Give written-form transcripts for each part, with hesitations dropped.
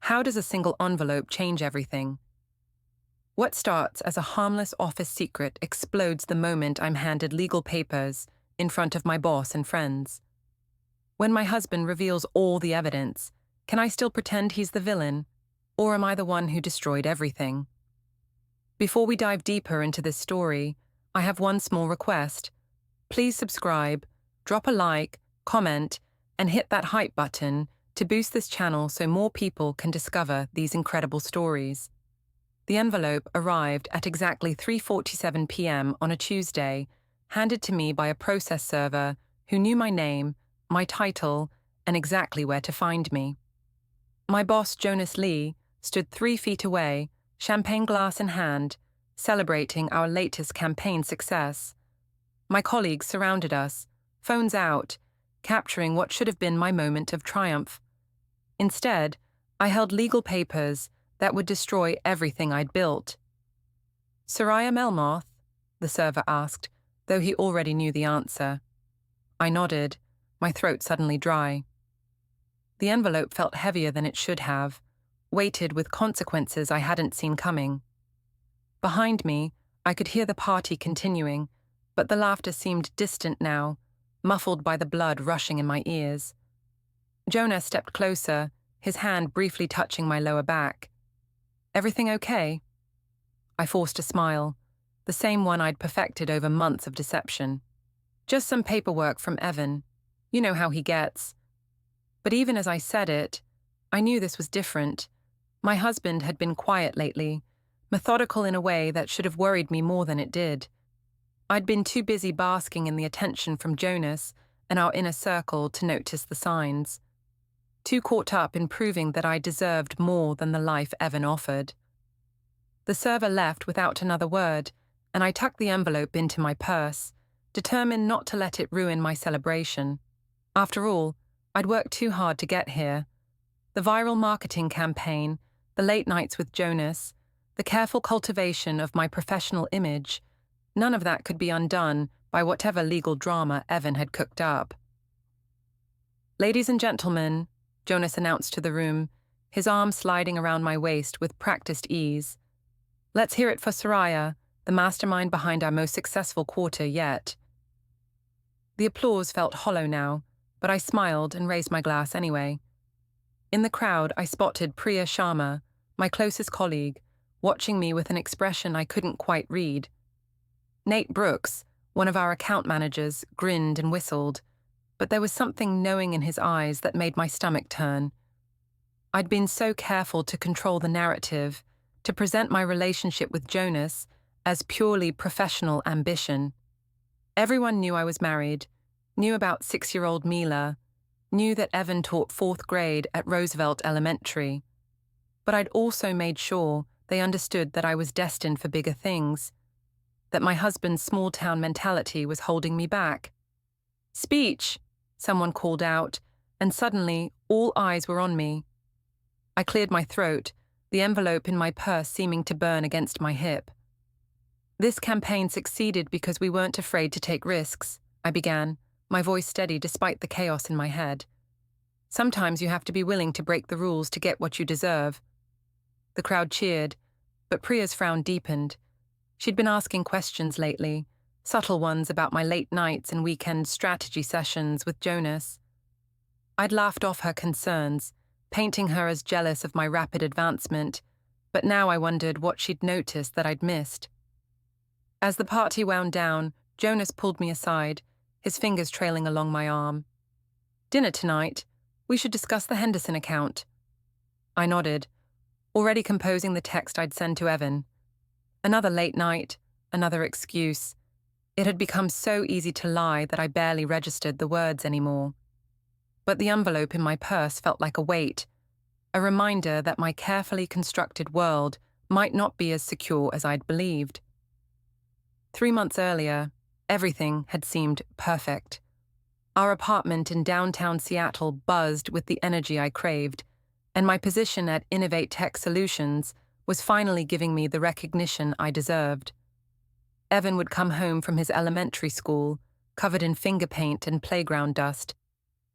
How does a single envelope change everything? What starts as a harmless office secret explodes the moment I'm handed legal papers in front of my boss and friends. When my husband reveals all the evidence, can I still pretend he's the villain, or am I the one who destroyed everything? Before we dive deeper into this story, I have one small request. Please subscribe, drop a like, comment, and hit that hype button to boost this channel so more people can discover these incredible stories. The envelope arrived at exactly 3:47 p.m. on a Tuesday, handed to me by a process server who knew my name, my title, and exactly where to find me. My boss, Jonas stood 3 feet away, champagne glass in hand, celebrating our latest campaign success. My colleagues surrounded us, phones out, capturing what should have been my moment of triumph. Instead, I held legal papers that would destroy everything I'd built. "Soraya Melmoth?" the server asked, though he already knew the answer. I nodded, my throat suddenly dry. The envelope felt heavier than it should have, weighted with consequences I hadn't seen coming. Behind me, I could hear the party continuing, but the laughter seemed distant now, muffled by the blood rushing in my ears. Jonas stepped closer, his hand briefly touching my lower back. "Everything okay?" I forced a smile, the same one I'd perfected over months of deception. "Just some paperwork from Evan. You know how he gets." But even as I said it, I knew this was different. My husband had been quiet lately, methodical in a way that should have worried me more than it did. I'd been too busy basking in the attention from Jonas and our inner circle to notice the signs. Too caught up in proving that I deserved more than the life Evan offered. The server left without another word, and I tucked the envelope into my purse, determined not to let it ruin my celebration. After all, I'd worked too hard to get here. The viral marketing campaign, the late nights with Jonas, the careful cultivation of my professional image, none of that could be undone by whatever legal drama Evan had cooked up. "Ladies and gentlemen," Jonas announced to the room, his arm sliding around my waist with practiced ease. "Let's hear it for Soraya, the mastermind behind our most successful quarter yet." The applause felt hollow now, but I smiled and raised my glass anyway. In the crowd, I spotted Priya Sharma, my closest colleague, watching me with an expression I couldn't quite read. Nate Brooks, one of our account managers, grinned and whistled, but there was something knowing in his eyes that made my stomach turn. I'd been so careful to control the narrative, to present my relationship with Jonas as purely professional ambition. Everyone knew I was married, knew about 6-year-old Mila, knew that Evan taught 4th grade at Roosevelt Elementary. But I'd also made sure they understood that I was destined for bigger things, that my husband's small-town mentality was holding me back. "Speech!" someone called out, and suddenly all eyes were on me. I cleared my throat, the envelope in my purse seeming to burn against my hip. "This campaign succeeded because we weren't afraid to take risks," I began, my voice steady despite the chaos in my head. "Sometimes you have to be willing to break the rules to get what you deserve." The crowd cheered, but Priya's frown deepened. She'd been asking questions lately, subtle ones about my late nights and weekend strategy sessions with Jonas. I'd laughed off her concerns, painting her as jealous of my rapid advancement, but now I wondered what she'd noticed that I'd missed. As the party wound down, Jonas pulled me aside, his fingers trailing along my arm. "Dinner tonight. We should discuss the Henderson account." I nodded, already composing the text I'd send to Evan. Another late night, another excuse. It had become so easy to lie that I barely registered the words anymore. But the envelope in my purse felt like a weight, a reminder that my carefully constructed world might not be as secure as I'd believed. 3 months earlier, everything had seemed perfect. Our apartment in downtown Seattle buzzed with the energy I craved, and my position at Innovate Tech Solutions was finally giving me the recognition I deserved. Evan would come home from his elementary school, covered in finger paint and playground dust,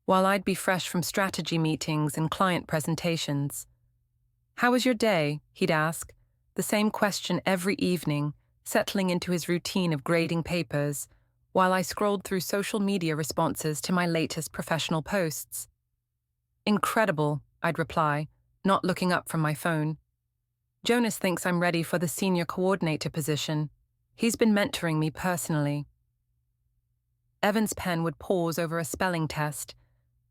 while I'd be fresh from strategy meetings and client presentations. "How was your day?" he'd ask, the same question every evening, settling into his routine of grading papers, while I scrolled through social media responses to my latest professional posts. "Incredible," I'd reply, not looking up from my phone. "Jonas thinks I'm ready for the senior coordinator position. He's been mentoring me personally." Evan's pen would pause over a spelling test,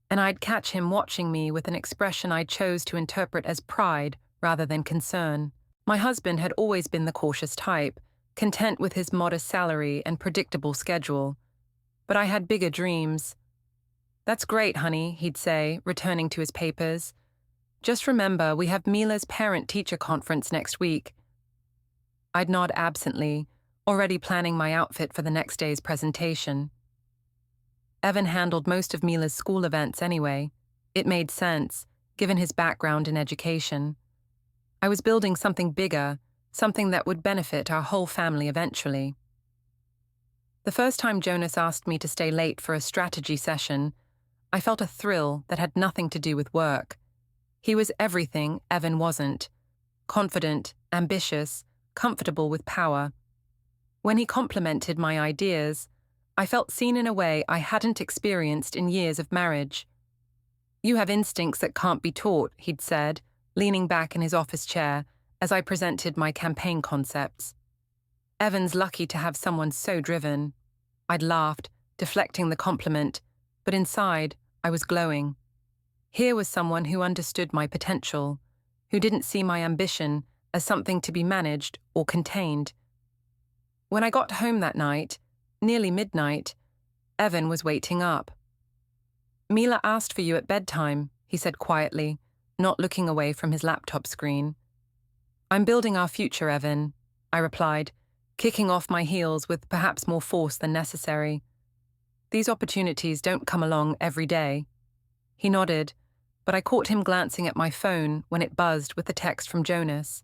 and I'd catch him watching me with an expression I chose to interpret as pride rather than concern. My husband had always been the cautious type, content with his modest salary and predictable schedule. But I had bigger dreams. "That's great, honey," he'd say, returning to his papers. "Just remember, we have Mila's parent-teacher conference next week." I'd nod absently, already planning my outfit for the next day's presentation. Evan handled most of Mila's school events anyway. It made sense, given his background in education. I was building something bigger, something that would benefit our whole family eventually. The first time Jonas asked me to stay late for a strategy session, I felt a thrill that had nothing to do with work. He was everything Evan wasn't: confident, ambitious, comfortable with power. When he complimented my ideas, I felt seen in a way I hadn't experienced in years of marriage. "You have instincts that can't be taught," he'd said, leaning back in his office chair as I presented my campaign concepts. "Evan's lucky to have someone so driven." I'd laughed, deflecting the compliment, but inside, I was glowing. Here was someone who understood my potential, who didn't see my ambition as something to be managed or contained. When I got home that night, nearly midnight, Evan was waiting up. "Mila asked for you at bedtime," he said quietly, not looking away from his laptop screen. "I'm building our future, Evan," I replied, kicking off my heels with perhaps more force than necessary. "These opportunities don't come along every day." He nodded, but I caught him glancing at my phone when it buzzed with the text from Jonas.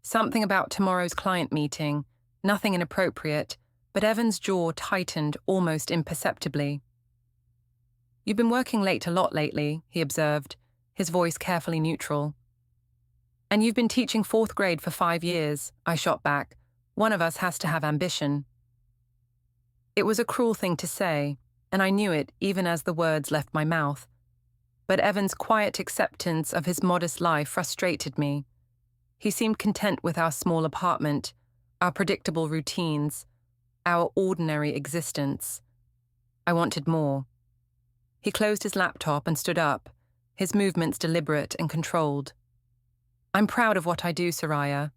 Something about tomorrow's client meeting, nothing inappropriate, but Evan's jaw tightened almost imperceptibly. "You've been working late a lot lately," he observed, his voice carefully neutral. "And you've been teaching 4th grade for 5 years," I shot back. "One of us has to have ambition." It was a cruel thing to say, and I knew it even as the words left my mouth. But Evan's quiet acceptance of his modest life frustrated me. He seemed content with our small apartment, our predictable routines, our ordinary existence. I wanted more. He closed his laptop and stood up, his movements deliberate and controlled. "I'm proud of what I do, Soraya.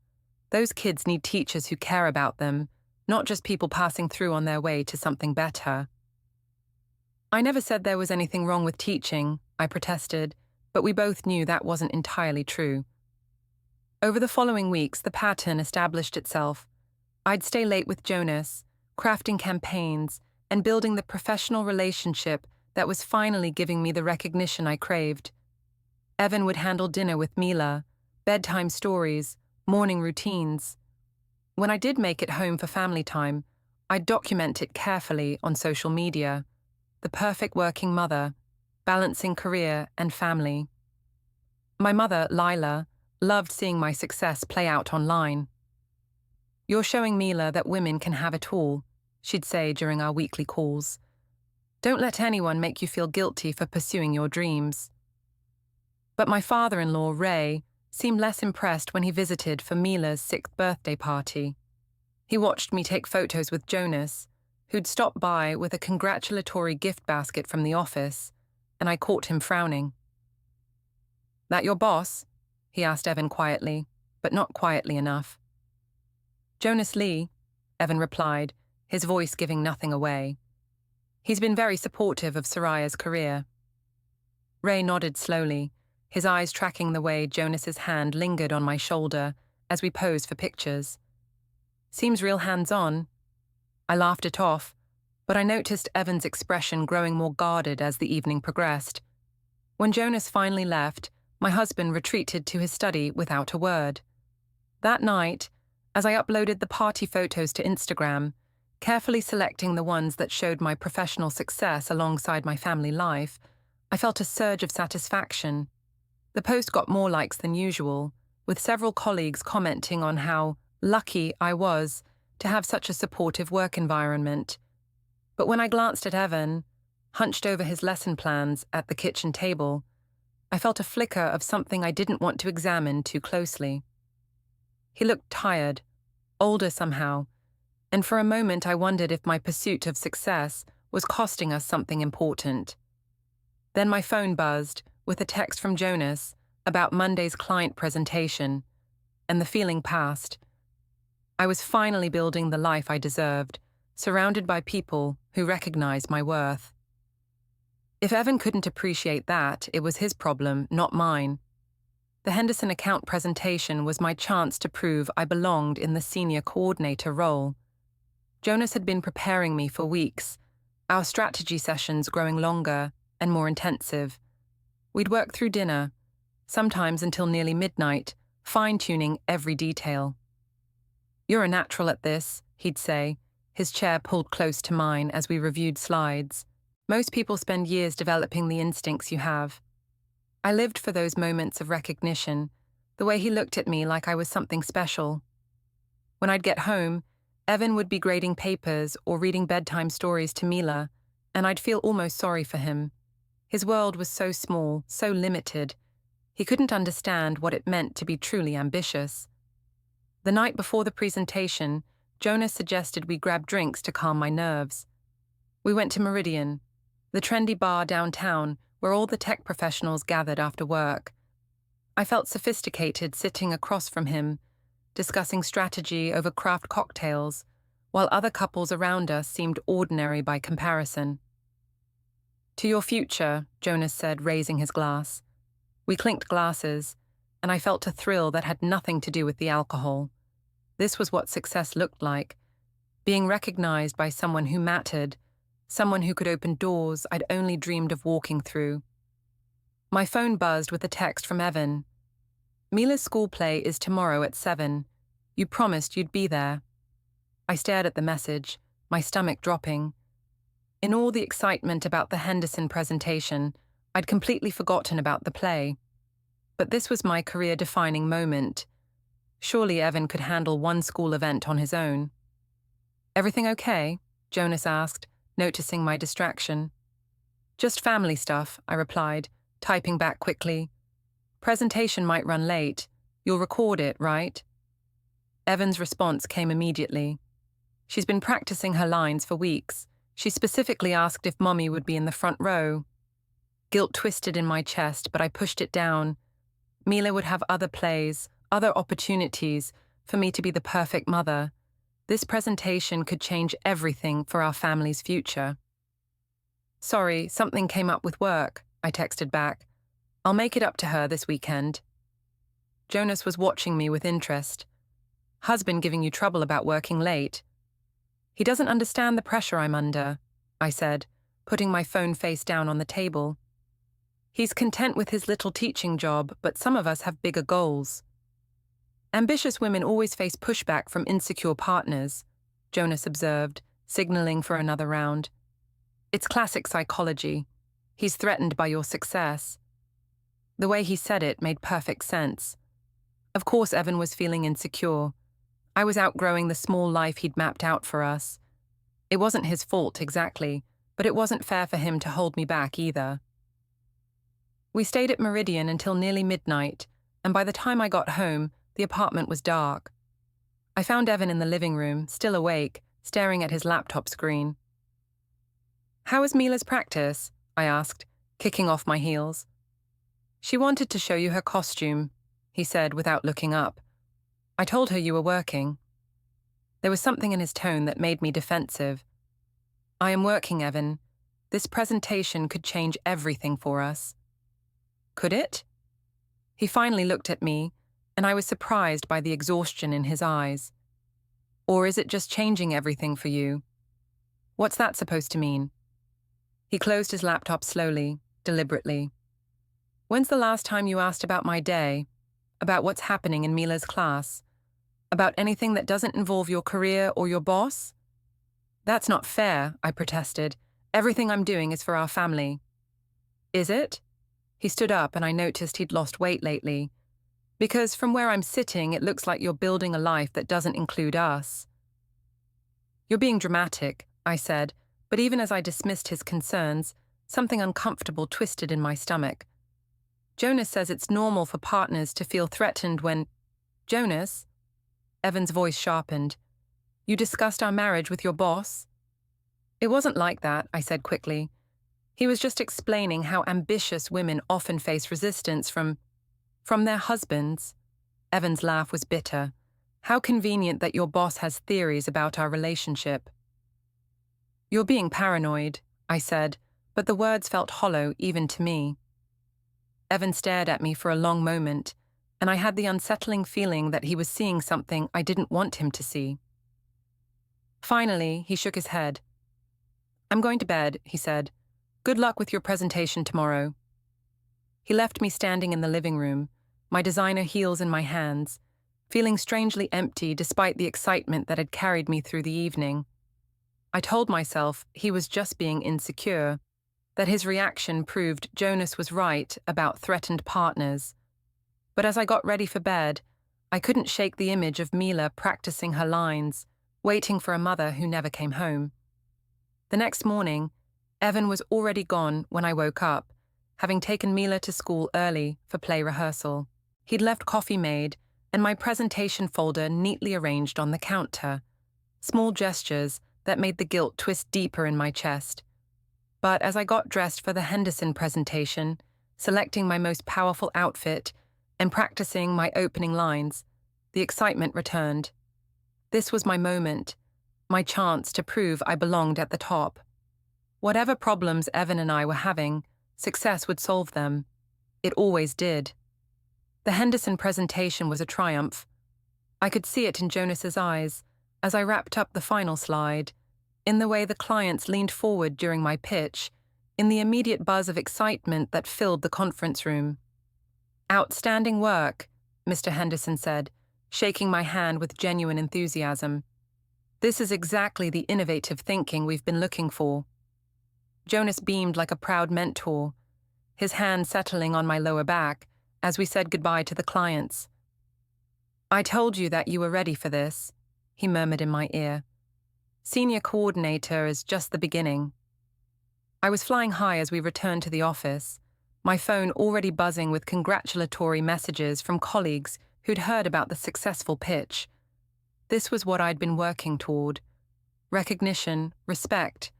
Those kids need teachers who care about them, not just people passing through on their way to something better." "I never said there was anything wrong with teaching," I protested, but we both knew that wasn't entirely true. Over the following weeks, the pattern established itself. I'd stay late with Jonas, crafting campaigns and building the professional relationship that was finally giving me the recognition I craved. Evan would handle dinner with Mila, bedtime stories, morning routines. When I did make it home for family time, I'd document it carefully on social media. The perfect working mother, balancing career and family. My mother, Lila, loved seeing my success play out online. "You're showing Mila that women can have it all," she'd say during our weekly calls. "Don't let anyone make you feel guilty for pursuing your dreams." But my father-in-law, Ray, seemed less impressed when he visited for Mila's 6th birthday party. He watched me take photos with Jonas, who'd stopped by with a congratulatory gift basket from the office, and I caught him frowning. "That your boss?" he asked Evan quietly, but not quietly enough. "Jonas Lee," Evan replied, his voice giving nothing away. "He's been very supportive of Soraya's career." Ray nodded slowly, his eyes tracking the way Jonas's hand lingered on my shoulder as we posed for pictures. "Seems real hands-on." I laughed it off, but I noticed Evan's expression growing more guarded as the evening progressed. When Jonas finally left, my husband retreated to his study without a word. That night, as I uploaded the party photos to Instagram, carefully selecting the ones that showed my professional success alongside my family life, I felt a surge of satisfaction. The post got more likes than usual, with several colleagues commenting on how lucky I was to have such a supportive work environment. But when I glanced at Evan, hunched over his lesson plans at the kitchen table, I felt a flicker of something I didn't want to examine too closely. He looked tired, older somehow, and for a moment I wondered if my pursuit of success was costing us something important. Then my phone buzzed with a text from Jonas about Monday's client presentation, and the feeling passed. I was finally building the life I deserved, surrounded by people who recognized my worth. If Evan couldn't appreciate that, it was his problem, not mine. The Henderson account presentation was my chance to prove I belonged in the senior coordinator role. Jonas had been preparing me for weeks, our strategy sessions growing longer and more intensive. We'd work through dinner, sometimes until nearly midnight, fine-tuning every detail. "You're a natural at this," he'd say, his chair pulled close to mine as we reviewed slides. "Most people spend years developing the instincts you have." I lived for those moments of recognition, the way he looked at me like I was something special. When I'd get home, Evan would be grading papers or reading bedtime stories to Mila, and I'd feel almost sorry for him. His world was so small, so limited. He couldn't understand what it meant to be truly ambitious. The night before the presentation, Jonas suggested we grab drinks to calm my nerves. We went to Meridian, the trendy bar downtown where all the tech professionals gathered after work. I felt sophisticated sitting across from him, discussing strategy over craft cocktails, while other couples around us seemed ordinary by comparison. "To your future," Jonas said, raising his glass. We clinked glasses, and I felt a thrill that had nothing to do with the alcohol. This was what success looked like, being recognized by someone who mattered, someone who could open doors I'd only dreamed of walking through. My phone buzzed with a text from Evan. "Mila's school play is tomorrow at 7. You promised you'd be there." I stared at the message, my stomach dropping. In all the excitement about the Henderson presentation, I'd completely forgotten about the play. But this was my career-defining moment. Surely Evan could handle one school event on his own. "Everything okay?" Jonas asked, noticing my distraction. "Just family stuff," I replied, typing back quickly. "Presentation might run late. You'll record it, right?" Evan's response came immediately. "She's been practicing her lines for weeks. She specifically asked if Mommy would be in the front row." Guilt twisted in my chest, but I pushed it down. Mila would have other plays, other opportunities for me to be the perfect mother. This presentation could change everything for our family's future. "Sorry, something came up with work," I texted back. "I'll make it up to her this weekend." Jonas was watching me with interest. "Husband giving you trouble about working late?" "He doesn't understand the pressure I'm under," I said, putting my phone face down on the table. "He's content with his little teaching job, but some of us have bigger goals." "Ambitious women always face pushback from insecure partners," Jonas observed, signaling for another round. "It's classic psychology. He's threatened by your success." The way he said it made perfect sense. Of course Evan was feeling insecure. I was outgrowing the small life he'd mapped out for us. It wasn't his fault exactly, but it wasn't fair for him to hold me back either. We stayed at Meridian until nearly midnight, and by the time I got home, the apartment was dark. I found Evan in the living room, still awake, staring at his laptop screen. "How was Mila's practice?" I asked, kicking off my heels. "She wanted to show you her costume," he said without looking up. "I told her you were working." There was something in his tone that made me defensive. "I am working, Evan. This presentation could change everything for us." "Could it?" He finally looked at me, and I was surprised by the exhaustion in his eyes. "Or is it just changing everything for you?" "What's that supposed to mean?" He closed his laptop slowly, deliberately. "When's the last time you asked about my day? About what's happening in Mila's class? About anything that doesn't involve your career or your boss?" "That's not fair," I protested. "Everything I'm doing is for our family." "Is it?" He stood up and I noticed he'd lost weight lately. Because from where I'm sitting, it looks like you're building a life that doesn't include us. You're being dramatic, I said, but even as I dismissed his concerns, something uncomfortable twisted in my stomach. Jonas says it's normal for partners to feel threatened when… Jonas? Evan's voice sharpened. You discussed our marriage with your boss? It wasn't like that, I said quickly. He was just explaining how ambitious women often face resistance from their husbands. Evan's laugh was bitter. How convenient that your boss has theories about our relationship. You're being paranoid, I said, but the words felt hollow even to me. Evan stared at me for a long moment, and I had the unsettling feeling that he was seeing something I didn't want him to see. Finally, he shook his head. I'm going to bed, he said. Good luck with your presentation tomorrow. He left me standing in the living room, my designer heels in my hands, feeling strangely empty despite the excitement that had carried me through the evening. I told myself he was just being insecure, that his reaction proved Jonas was right about threatened partners. But as I got ready for bed, I couldn't shake the image of Mila practicing her lines, waiting for a mother who never came home. The next morning, Evan was already gone when I woke up, having taken Mila to school early for play rehearsal. He'd left coffee made and my presentation folder neatly arranged on the counter, small gestures that made the guilt twist deeper in my chest. But as I got dressed for the Henderson presentation, selecting my most powerful outfit and practicing my opening lines, the excitement returned. This was my moment, my chance to prove I belonged at the top. Whatever problems Evan and I were having, success would solve them. It always did. The Henderson presentation was a triumph. I could see it in Jonas's eyes as I wrapped up the final slide, in the way the clients leaned forward during my pitch, in the immediate buzz of excitement that filled the conference room. Outstanding work, Mr. Henderson said, shaking my hand with genuine enthusiasm. This is exactly the innovative thinking we've been looking for. Jonas beamed like a proud mentor, his hand settling on my lower back as we said goodbye to the clients. I told you that you were ready for this, he murmured in my ear. Senior coordinator is just the beginning. I was flying high as we returned to the office, my phone already buzzing with congratulatory messages from colleagues who'd heard about the successful pitch. This was what I'd been working toward. Recognition, respect,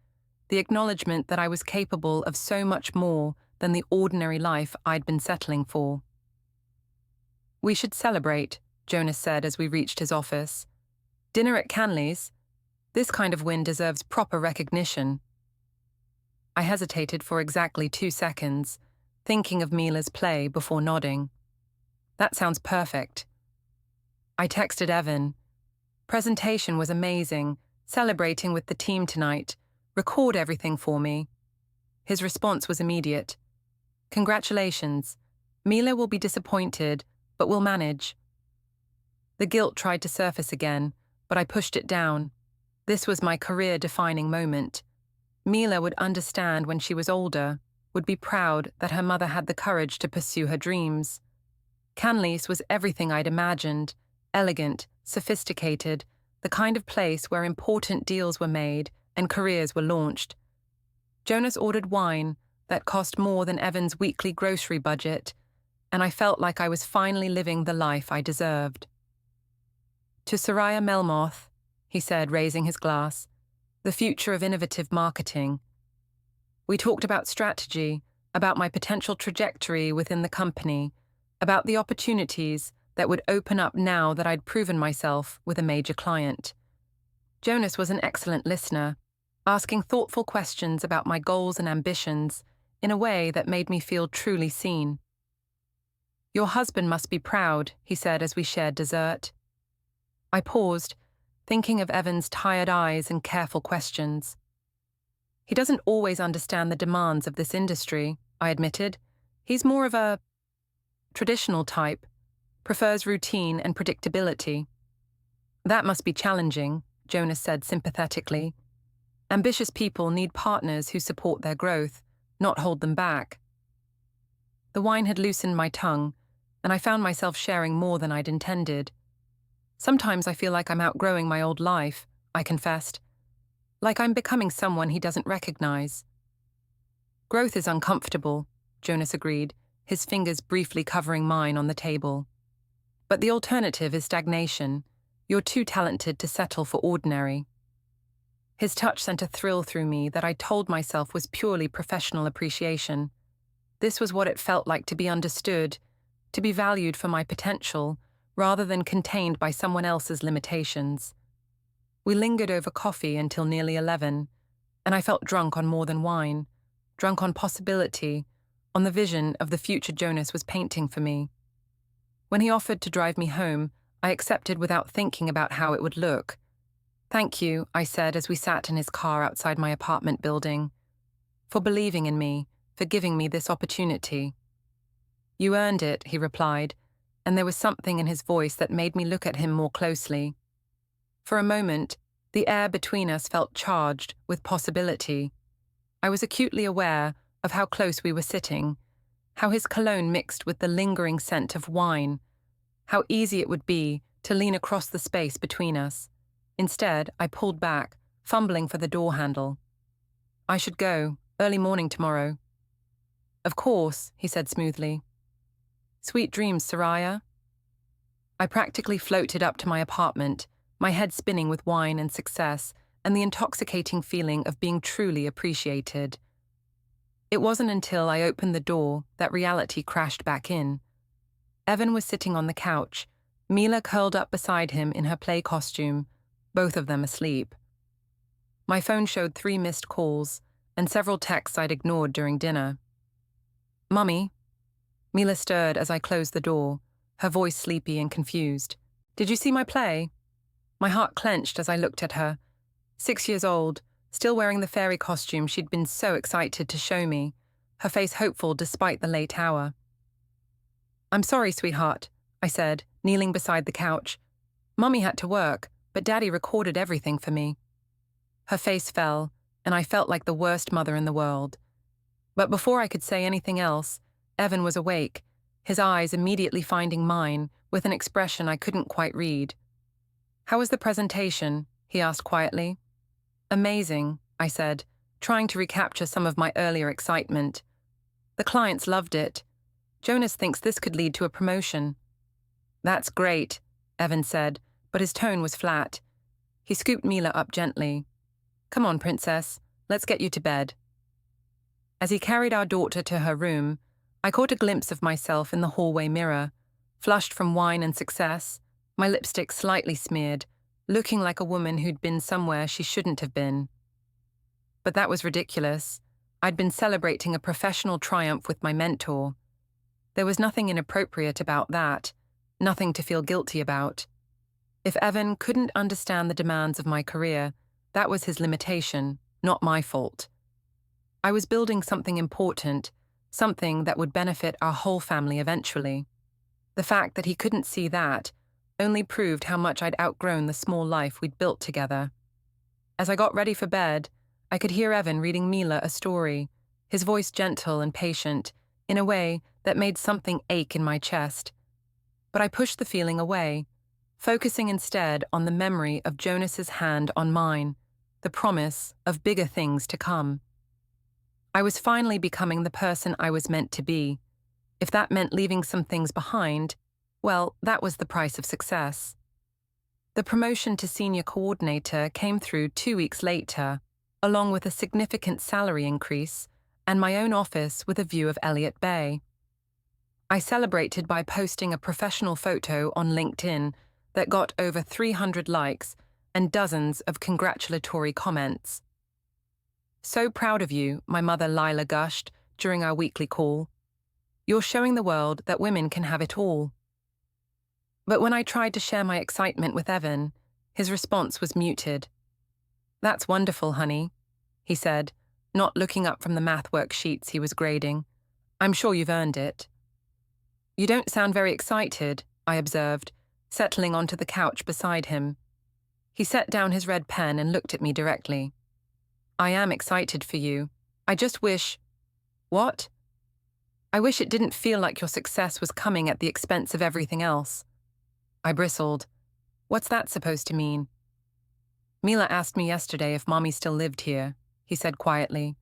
the acknowledgement that I was capable of so much more than the ordinary life I'd been settling for. We should celebrate, Jonas said as we reached his office. Dinner at Canley's? This kind of win deserves proper recognition. I hesitated for exactly 2 seconds, thinking of Mila's play before nodding. That sounds perfect. I texted Evan. Presentation was amazing, celebrating with the team tonight. Record everything for me. His response was immediate. Congratulations. Mila will be disappointed, but we'll manage. The guilt tried to surface again, but I pushed it down. This was my career-defining moment. Mila would understand when she was older, would be proud that her mother had the courage to pursue her dreams. Canley's was everything I'd imagined, elegant, sophisticated, the kind of place where important deals were made and careers were launched. Jonas ordered wine that cost more than Evan's weekly grocery budget, and I felt like I was finally living the life I deserved. To Soraya Melmoth, he said, raising his glass, the future of innovative marketing. We talked about strategy, about my potential trajectory within the company, about the opportunities that would open up now that I'd proven myself with a major client. Jonas was an excellent listener, asking thoughtful questions about my goals and ambitions in a way that made me feel truly seen. Your husband must be proud, he said as we shared dessert. I paused, thinking of Evan's tired eyes and careful questions. He doesn't always understand the demands of this industry, I admitted. He's more of a traditional type, prefers routine and predictability. That must be challenging, Jonas said sympathetically. Ambitious people need partners who support their growth, not hold them back. The wine had loosened my tongue, and I found myself sharing more than I'd intended. Sometimes I feel like I'm outgrowing my old life, I confessed. Like I'm becoming someone he doesn't recognize. Growth is uncomfortable, Jonas agreed, his fingers briefly covering mine on the table. But the alternative is stagnation. You're too talented to settle for ordinary. His touch sent a thrill through me that I told myself was purely professional appreciation. This was what it felt like to be understood, to be valued for my potential, rather than contained by someone else's limitations. We lingered over coffee until nearly 11, and I felt drunk on more than wine, drunk on possibility, on the vision of the future Jonas was painting for me. When he offered to drive me home, I accepted without thinking about how it would look. "Thank you," I said as we sat in his car outside my apartment building, "for believing in me, for giving me this opportunity." "You earned it," he replied, and there was something in his voice that made me look at him more closely. For a moment, the air between us felt charged with possibility. I was acutely aware of how close we were sitting, how his cologne mixed with the lingering scent of wine, how easy it would be to lean across the space between us. Instead, I pulled back, fumbling for the door handle. "I should go, early morning tomorrow." "Of course," he said smoothly. "Sweet dreams, Soraya." I practically floated up to my apartment, my head spinning with wine and success, and the intoxicating feeling of being truly appreciated. It wasn't until I opened the door that reality crashed back in. Evan was sitting on the couch, Mila curled up beside him in her play costume, both of them asleep. My phone showed 3 missed calls and several texts I'd ignored during dinner. "Mummy?" Mila stirred as I closed the door, her voice sleepy and confused. "Did you see my play?" My heart clenched as I looked at her. 6 years old, still wearing the fairy costume she'd been so excited to show me, her face hopeful despite the late hour. "I'm sorry, sweetheart," I said, kneeling beside the couch. "Mummy had to work, but Daddy recorded everything for me." Her face fell, and I felt like the worst mother in the world. But before I could say anything else, Evan was awake, his eyes immediately finding mine with an expression I couldn't quite read. "How was the presentation?" he asked quietly. "Amazing," I said, trying to recapture some of my earlier excitement. "The clients loved it. Jonas thinks this could lead to a promotion." "That's great," Evan said, but his tone was flat. He scooped Mila up gently. "Come on, princess, let's get you to bed." As he carried our daughter to her room, I caught a glimpse of myself in the hallway mirror, flushed from wine and success, my lipstick slightly smeared, looking like a woman who'd been somewhere she shouldn't have been. But that was ridiculous. I'd been celebrating a professional triumph with my mentor. There was nothing inappropriate about that, nothing to feel guilty about. If Evan couldn't understand the demands of my career, that was his limitation, not my fault. I was building something important, something that would benefit our whole family eventually. The fact that he couldn't see that only proved how much I'd outgrown the small life we'd built together. As I got ready for bed, I could hear Evan reading Mila a story, his voice gentle and patient, in a way that made something ache in my chest. But I pushed the feeling away, focusing instead on the memory of Jonas's hand on mine, the promise of bigger things to come. I was finally becoming the person I was meant to be. If that meant leaving some things behind, well, that was the price of success. The promotion to senior coordinator came through 2 weeks later, along with a significant salary increase and my own office with a view of Elliott Bay. I celebrated by posting a professional photo on LinkedIn that got over 300 likes and dozens of congratulatory comments. "So proud of you," my mother Lila gushed during our weekly call. "You're showing the world that women can have it all." But when I tried to share my excitement with Evan, his response was muted. "That's wonderful, honey," he said, not looking up from the math worksheets he was grading. "I'm sure you've earned it." "You don't sound very excited," I observed, settling onto the couch beside him. He set down his red pen and looked at me directly. "I am excited for you. I just wish—" "What?" I wish it didn't feel like your success was coming at the expense of everything else. I bristled. What's that supposed to mean? Mila asked me yesterday if Mommy still lived here, he said quietly.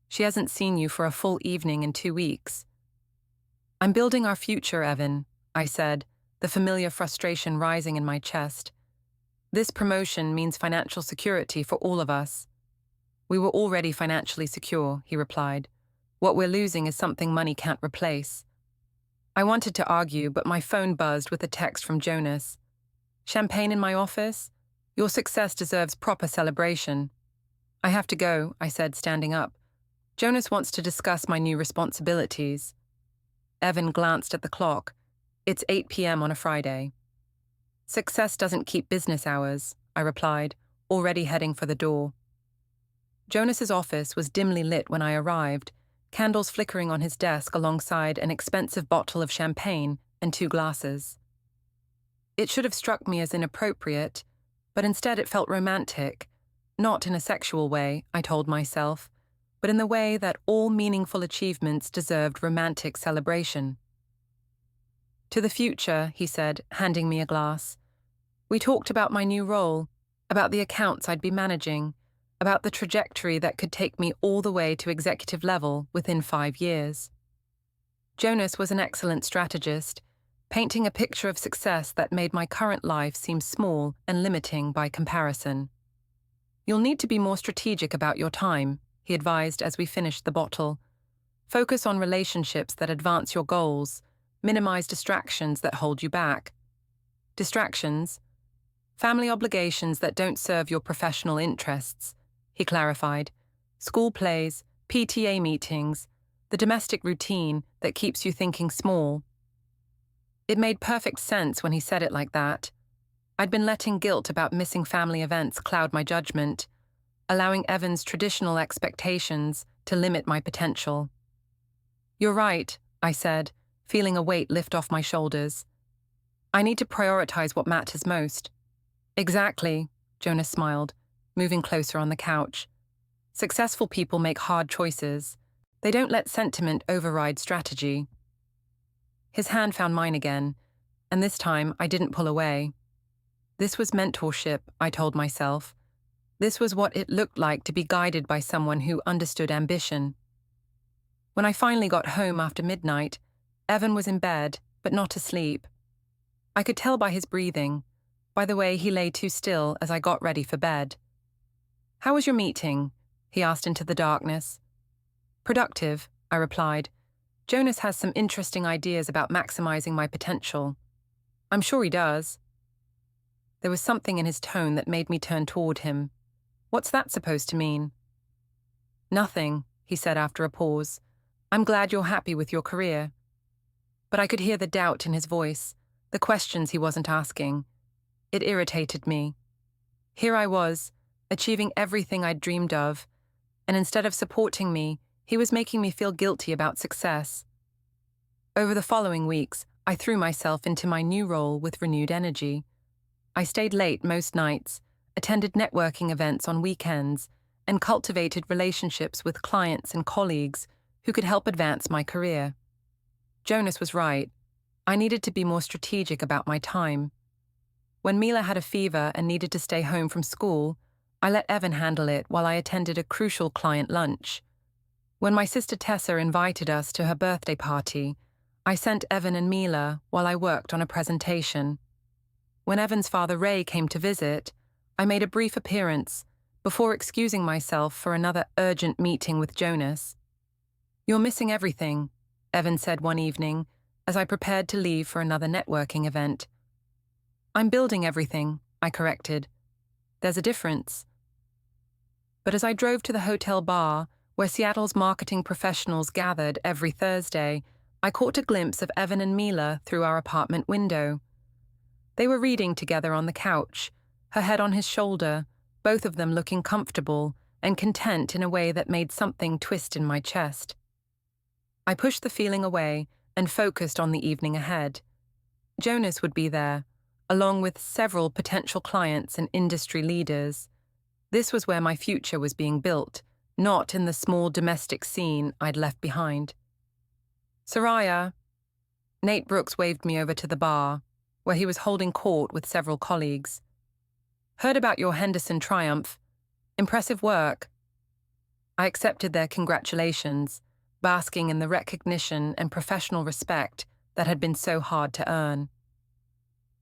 She hasn't seen you for a full evening in 2 weeks. I'm building our future, Evan, I said, the familiar frustration rising in my chest. This promotion means financial security for all of us. We were already financially secure, he replied. What we're losing is something money can't replace. I wanted to argue, but my phone buzzed with a text from Jonas. Champagne in my office? Your success deserves proper celebration. I have to go, I said, standing up. Jonas wants to discuss my new responsibilities. Evan glanced at the clock. It's 8 p.m. on a Friday. Success doesn't keep business hours, I replied, already heading for the door. Jonas's office was dimly lit when I arrived, candles flickering on his desk alongside an expensive bottle of champagne and 2 glasses. It should have struck me as inappropriate, but instead it felt romantic, not in a sexual way, I told myself, but in the way that all meaningful achievements deserved romantic celebration. To the future, he said, handing me a glass. We talked about my new role, about the accounts I'd be managing, about the trajectory that could take me all the way to executive level within 5 years. Jonas was an excellent strategist, painting a picture of success that made my current life seem small and limiting by comparison. You'll need to be more strategic about your time, he advised as we finished the bottle. Focus on relationships that advance your goals, minimize distractions that hold you back. Distractions? Family obligations that don't serve your professional interests, he clarified. School plays, PTA meetings, the domestic routine that keeps you thinking small. It made perfect sense when he said it like that. I'd been letting guilt about missing family events cloud my judgment, allowing Evan's traditional expectations to limit my potential. You're right, I said, feeling a weight lift off my shoulders. I need to prioritize what matters most. Exactly, Jonas smiled, moving closer on the couch. Successful people make hard choices. They don't let sentiment override strategy. His hand found mine again, and this time I didn't pull away. This was mentorship, I told myself. This was what it looked like to be guided by someone who understood ambition. When I finally got home after midnight, Evan was in bed, but not asleep. I could tell by his breathing, by the way he lay too still as I got ready for bed. How was your meeting? He asked into the darkness. Productive, I replied. Jonas has some interesting ideas about maximizing my potential. I'm sure he does. There was something in his tone that made me turn toward him. What's that supposed to mean? Nothing, he said after a pause. I'm glad you're happy with your career. But I could hear the doubt in his voice, the questions he wasn't asking. It irritated me. Here I was, achieving everything I'd dreamed of, and instead of supporting me, he was making me feel guilty about success. Over the following weeks, I threw myself into my new role with renewed energy. I stayed late most nights, attended networking events on weekends, and cultivated relationships with clients and colleagues who could help advance my career. Jonas was right. I needed to be more strategic about my time. When Mila had a fever and needed to stay home from school, I let Evan handle it while I attended a crucial client lunch. When my sister Tessa invited us to her birthday party, I sent Evan and Mila while I worked on a presentation. When Evan's father Ray came to visit, I made a brief appearance before excusing myself for another urgent meeting with Jonas. You're missing everything, Evan said one evening as I prepared to leave for another networking event. I'm building everything, I corrected. There's a difference. But as I drove to the hotel bar, where Seattle's marketing professionals gathered every Thursday, I caught a glimpse of Evan and Mila through our apartment window. They were reading together on the couch, her head on his shoulder, both of them looking comfortable and content in a way that made something twist in my chest. I pushed the feeling away and focused on the evening ahead. Jonas would be there, along with several potential clients and industry leaders. This was where my future was being built, not in the small domestic scene I'd left behind. Soraya, Nate Brooks waved me over to the bar, where he was holding court with several colleagues. Heard about your Henderson triumph. Impressive work. I accepted their congratulations, basking in the recognition and professional respect that had been so hard to earn.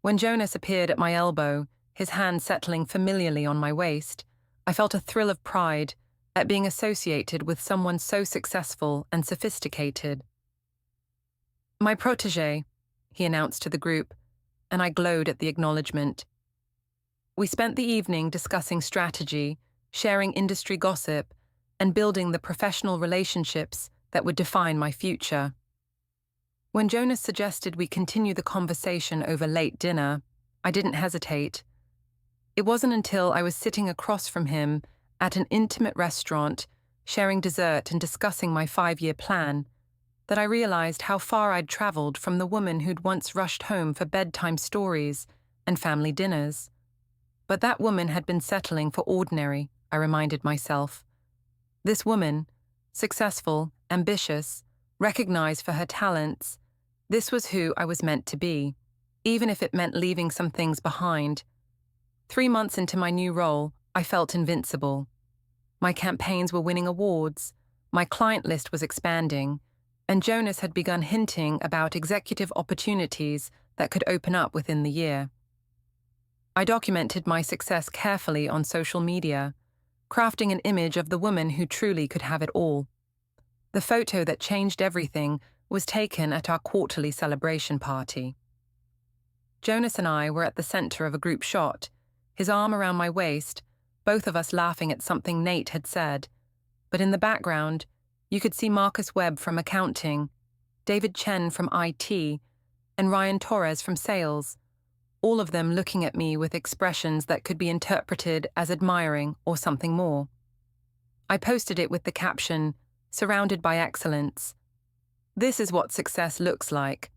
When Jonas appeared at my elbow, his hand settling familiarly on my waist, I felt a thrill of pride at being associated with someone so successful and sophisticated. My protégé, he announced to the group, and I glowed at the acknowledgement. We spent the evening discussing strategy, sharing industry gossip, and building the professional relationships that would define my future. When Jonas suggested we continue the conversation over late dinner, I didn't hesitate. It wasn't until I was sitting across from him at an intimate restaurant, sharing dessert and discussing my 5-year plan, that I realized how far I'd traveled from the woman who'd once rushed home for bedtime stories and family dinners. But that woman had been settling for ordinary, I reminded myself. This woman, successful, ambitious, recognized for her talents, this was who I was meant to be, even if it meant leaving some things behind. 3 months into my new role, I felt invincible. My campaigns were winning awards, my client list was expanding, and Jonas had begun hinting about executive opportunities that could open up within the year. I documented my success carefully on social media, crafting an image of the woman who truly could have it all. The photo that changed everything was taken at our quarterly celebration party. Jonas and I were at the center of a group shot, his arm around my waist, both of us laughing at something Nate had said. But in the background, you could see Marcus Webb from accounting, David Chen from IT, and Ryan Torres from sales, all of them looking at me with expressions that could be interpreted as admiring or something more. I posted it with the caption, "Surrounded by excellence." This is what success looks like.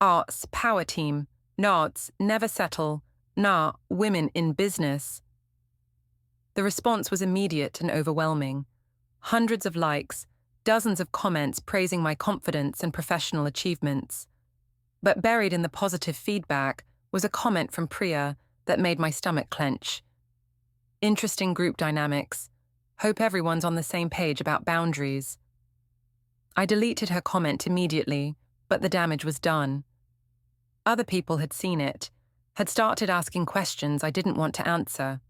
Arts, power team, nods, never settle, nah, women in business. The response was immediate and overwhelming. Hundreds of likes, dozens of comments praising my confidence and professional achievements. But buried in the positive feedback was a comment from Priya that made my stomach clench. Interesting group dynamics. Hope everyone's on the same page about boundaries. I deleted her comment immediately, but the damage was done. Other people had seen it, had started asking questions I didn't want to answer.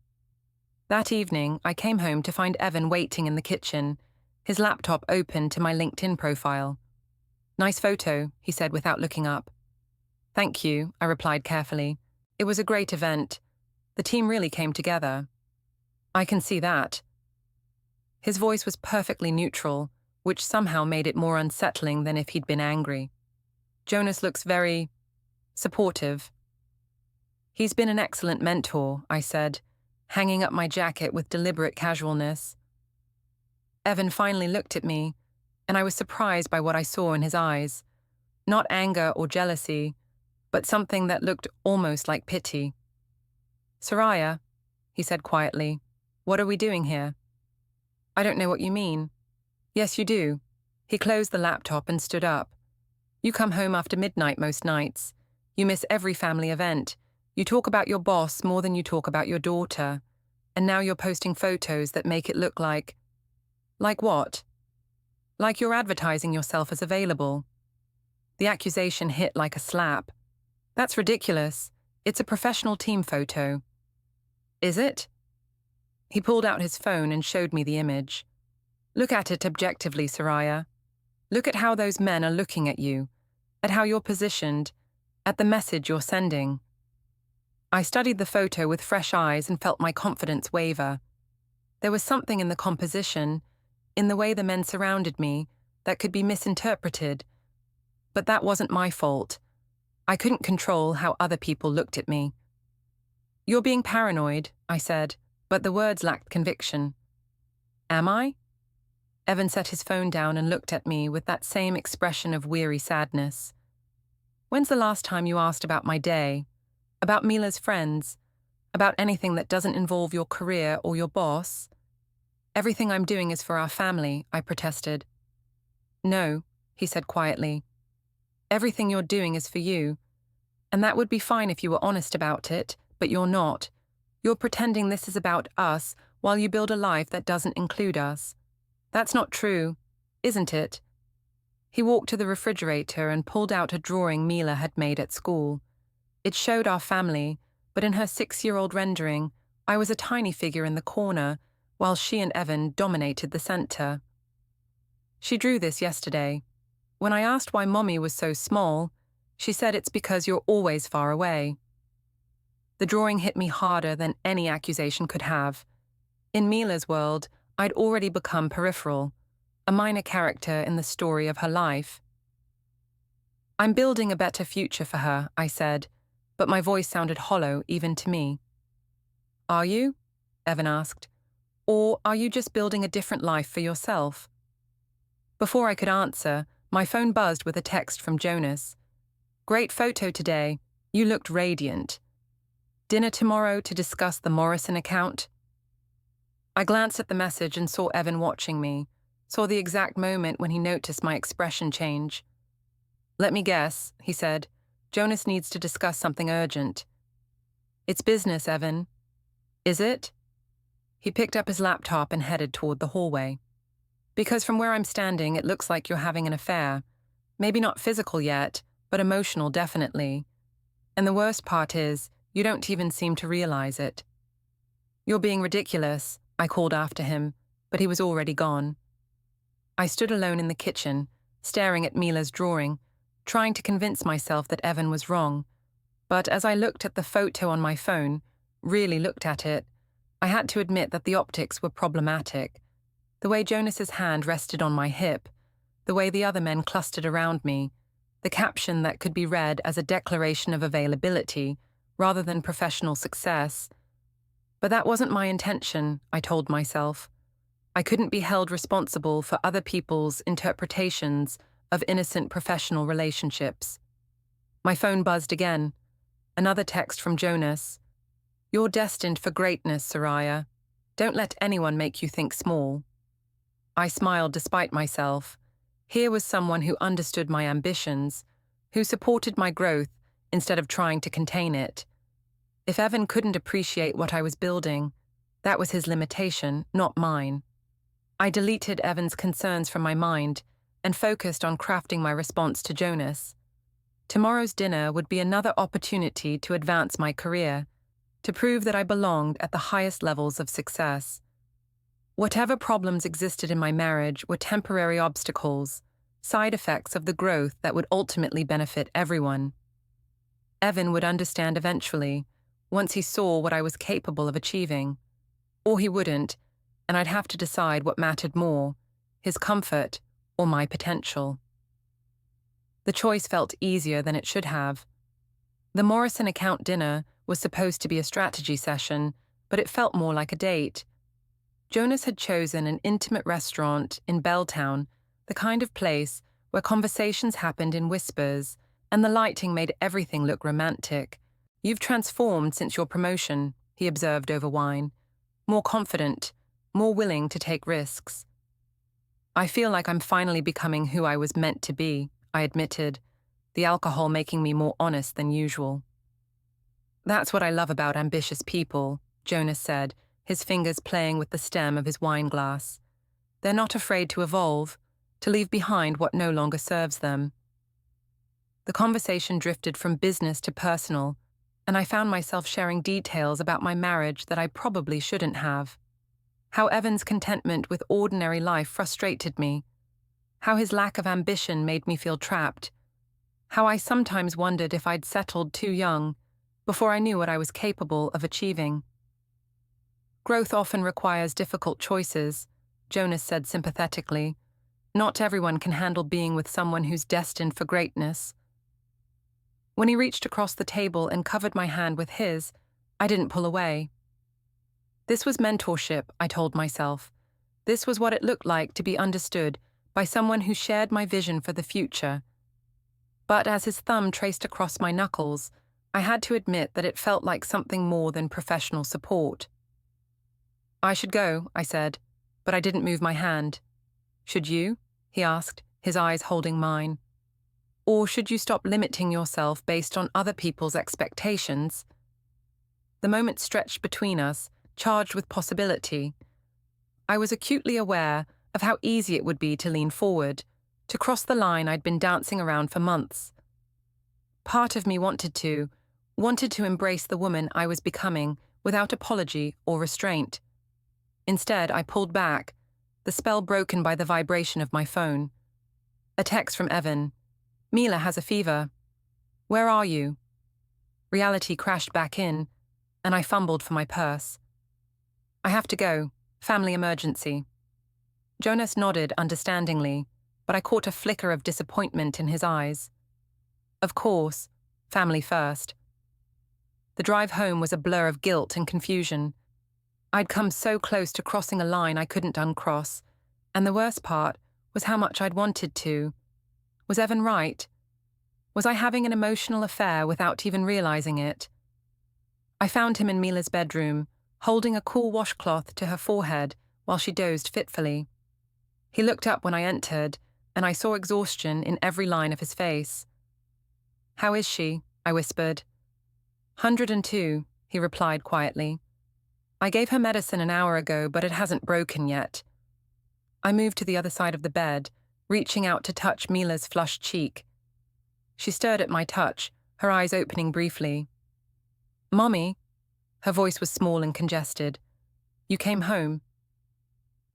That evening, I came home to find Evan waiting in the kitchen, his laptop open to my LinkedIn profile. "Nice photo," he said without looking up. "Thank you," I replied carefully. "It was a great event. The team really came together." "I can see that." His voice was perfectly neutral, which somehow made it more unsettling than if he'd been angry. "Jonas looks very supportive." "He's been an excellent mentor," I said, hanging up my jacket with deliberate casualness. Evan finally looked at me, and I was surprised by what I saw in his eyes. Not anger or jealousy, but something that looked almost like pity. "Soraya," he said quietly, "what are we doing here?" "I don't know what you mean." "Yes, you do." He closed the laptop and stood up. "You come home after midnight most nights. You miss every family event. You talk about your boss more than you talk about your daughter. And now you're posting photos that make it look like... Like what? Like you're advertising yourself as available." The accusation hit like a slap. "That's ridiculous. It's a professional team photo." "Is it?" He pulled out his phone and showed me the image. "Look at it objectively, Soraya. Look at how those men are looking at you, at how you're positioned, at the message you're sending." I studied the photo with fresh eyes and felt my confidence waver. There was something in the composition, in the way the men surrounded me, that could be misinterpreted. But that wasn't my fault. I couldn't control how other people looked at me. "You're being paranoid," I said, but the words lacked conviction. "Am I?" Evan set his phone down and looked at me with that same expression of weary sadness. "When's the last time you asked about my day? About Mila's friends? About anything that doesn't involve your career or your boss?" "Everything I'm doing is for our family," I protested. "No," he said quietly, Everything you're doing is for you. And that would be fine if you were honest about it, but you're not. You're pretending this is about us while you build a life that doesn't include us. That's not true, isn't it? He walked to the refrigerator and pulled out a drawing Mila had made at school. It showed our family, but in her 6-year-old rendering, I was a tiny figure in the corner, while she and Evan dominated the center. She drew this yesterday. When I asked why Mommy was so small, she said it's because you're always far away. The drawing hit me harder than any accusation could have. In Mila's world, I'd already become peripheral, a minor character in the story of her life. I'm building a better future for her, I said, but my voice sounded hollow even to me. Are you? Evan asked. Or are you just building a different life for yourself? Before I could answer, my phone buzzed with a text from Jonas. Great photo today. You looked radiant. Dinner tomorrow to discuss the Morrison account? I glanced at the message and saw Evan watching me, saw the exact moment when he noticed my expression change. Let me guess, he said. Jonas needs to discuss something urgent. It's business, Evan. Is it? He picked up his laptop and headed toward the hallway. Because from where I'm standing, it looks like you're having an affair. Maybe not physical yet, but emotional definitely. And the worst part is, you don't even seem to realize it. You're being ridiculous, I called after him, but he was already gone. I stood alone in the kitchen, staring at Mila's drawing, trying to convince myself that Evan was wrong. But as I looked at the photo on my phone, really looked at it, I had to admit that the optics were problematic. The way Jonas's hand rested on my hip, the way the other men clustered around me, the caption that could be read as a declaration of availability rather than professional success. But that wasn't my intention, I told myself. I couldn't be held responsible for other people's interpretations of innocent professional relationships. My phone buzzed again. Another text from Jonas. You're destined for greatness, Soraya. Don't let anyone make you think small. I smiled despite myself. Here was someone who understood my ambitions, who supported my growth instead of trying to contain it. If Evan couldn't appreciate what I was building, that was his limitation, not mine. I deleted Evan's concerns from my mind and focused on crafting my response to Jonas. Tomorrow's dinner would be another opportunity to advance my career, to prove that I belonged at the highest levels of success. Whatever problems existed in my marriage were temporary obstacles, side effects of the growth that would ultimately benefit everyone. Evan would understand eventually, once he saw what I was capable of achieving. Or he wouldn't, and I'd have to decide what mattered more, his comfort or my potential. The choice felt easier than it should have. The Morrison account dinner was supposed to be a strategy session, but it felt more like a date. Jonas had chosen an intimate restaurant in Belltown, the kind of place where conversations happened in whispers, and the lighting made everything look romantic. You've transformed since your promotion, he observed over wine. More confident, more willing to take risks. I feel like I'm finally becoming who I was meant to be, I admitted, the alcohol making me more honest than usual. That's what I love about ambitious people, Jonas said, his fingers playing with the stem of his wine glass. They're not afraid to evolve, to leave behind what no longer serves them. The conversation drifted from business to personal, and I found myself sharing details about my marriage that I probably shouldn't have. How Evan's contentment with ordinary life frustrated me. How his lack of ambition made me feel trapped. How I sometimes wondered if I'd settled too young, before I knew what I was capable of achieving. Growth often requires difficult choices, Jonas said sympathetically. Not everyone can handle being with someone who's destined for greatness. When he reached across the table and covered my hand with his, I didn't pull away. This was mentorship, I told myself. This was what it looked like to be understood by someone who shared my vision for the future. But as his thumb traced across my knuckles, I had to admit that it felt like something more than professional support. I should go, I said, but I didn't move my hand. Should you? He asked, his eyes holding mine. Or should you stop limiting yourself based on other people's expectations? The moment stretched between us, charged with possibility. I was acutely aware of how easy it would be to lean forward, to cross the line I'd been dancing around for months. Part of me wanted to embrace the woman I was becoming without apology or restraint. Instead, I pulled back, the spell broken by the vibration of my phone. A text from Evan. "Mila has a fever. Where are you?" Reality crashed back in, and I fumbled for my purse. "I have to go. Family emergency." Jonas nodded understandingly, but I caught a flicker of disappointment in his eyes. Of course, family first. The drive home was a blur of guilt and confusion. I'd come so close to crossing a line I couldn't uncross, and the worst part was how much I'd wanted to. Was Evan right? Was I having an emotional affair without even realizing it? I found him in Mila's bedroom, holding a cool washcloth to her forehead while she dozed fitfully. He looked up when I entered, and I saw exhaustion in every line of his face. "How is she?" I whispered. 102, he replied quietly. "I gave her medicine an hour ago, but it hasn't broken yet." I moved to the other side of the bed, reaching out to touch Mila's flushed cheek. She stirred at my touch, her eyes opening briefly. "Mommy?" Her voice was small and congested. "You came home?"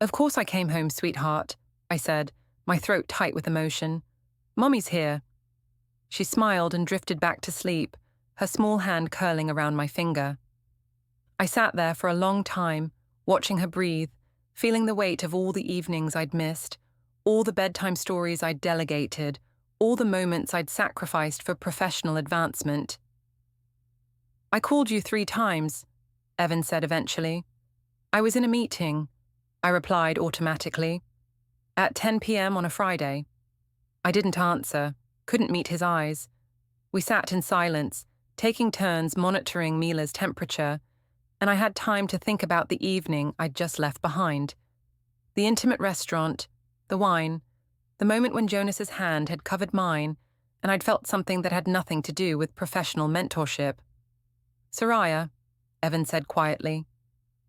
"Of course I came home, sweetheart," I said, my throat tight with emotion. "Mommy's here." She smiled and drifted back to sleep, her small hand curling around my finger. I sat there for a long time, watching her breathe, feeling the weight of all the evenings I'd missed, all the bedtime stories I'd delegated, all the moments I'd sacrificed for professional advancement. "I called you 3 times, Evan said eventually. "I was in a meeting," I replied automatically. "At 10 p.m. on a Friday." I didn't answer, couldn't meet his eyes. We sat in silence, taking turns monitoring Mila's temperature, and I had time to think about the evening I'd just left behind. The intimate restaurant, the wine, the moment when Jonas's hand had covered mine, and I'd felt something that had nothing to do with professional mentorship. "Soraya," Evan said quietly,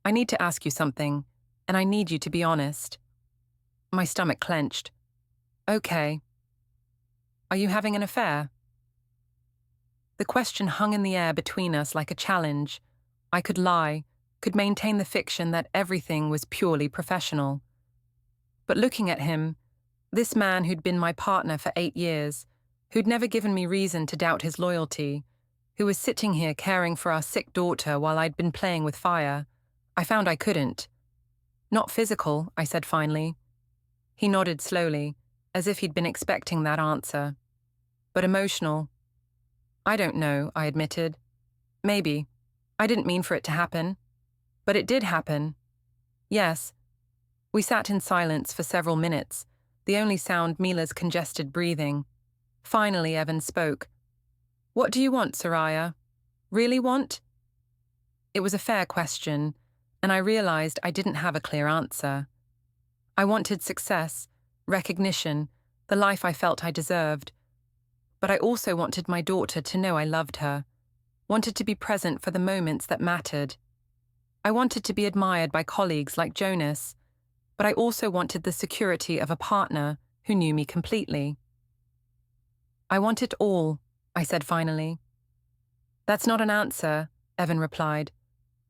"I need to ask you something, and I need you to be honest." My stomach clenched. "Okay. Are you having an affair?" The question hung in the air between us like a challenge. I could lie, could maintain the fiction that everything was purely professional. But looking at him, this man who'd been my partner for 8 years, who'd never given me reason to doubt his loyalty, who was sitting here caring for our sick daughter while I'd been playing with fire, I found I couldn't. "Not physical," I said finally. He nodded slowly, as if he'd been expecting that answer. "But emotional." "I don't know," I admitted. "Maybe. I didn't mean for it to happen. But it did happen." "Yes." We sat in silence for several minutes, the only sound Mila's congested breathing. Finally, Evan spoke. "What do you want, Soraya? Really want?" It was a fair question, and I realized I didn't have a clear answer. I wanted success, recognition, the life I felt I deserved. But I also wanted my daughter to know I loved her, wanted to be present for the moments that mattered. I wanted to be admired by colleagues like Jonas, but I also wanted the security of a partner who knew me completely. "I want it all," I said finally. "That's not an answer," Evan replied.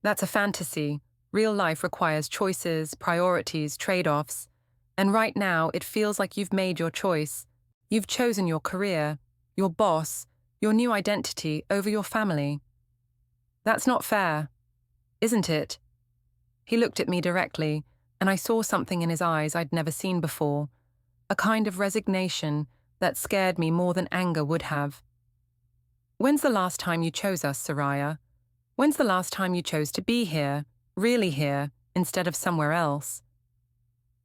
"That's a fantasy. Real life requires choices, priorities, trade-offs. And right now, it feels like you've made your choice. You've chosen your career, your boss, your new identity over your family. That's not fair, isn't it?" He looked at me directly, and I saw something in his eyes I'd never seen before, a kind of resignation that scared me more than anger would have. "When's the last time you chose us, Soraya? When's the last time you chose to be here, really here, instead of somewhere else?"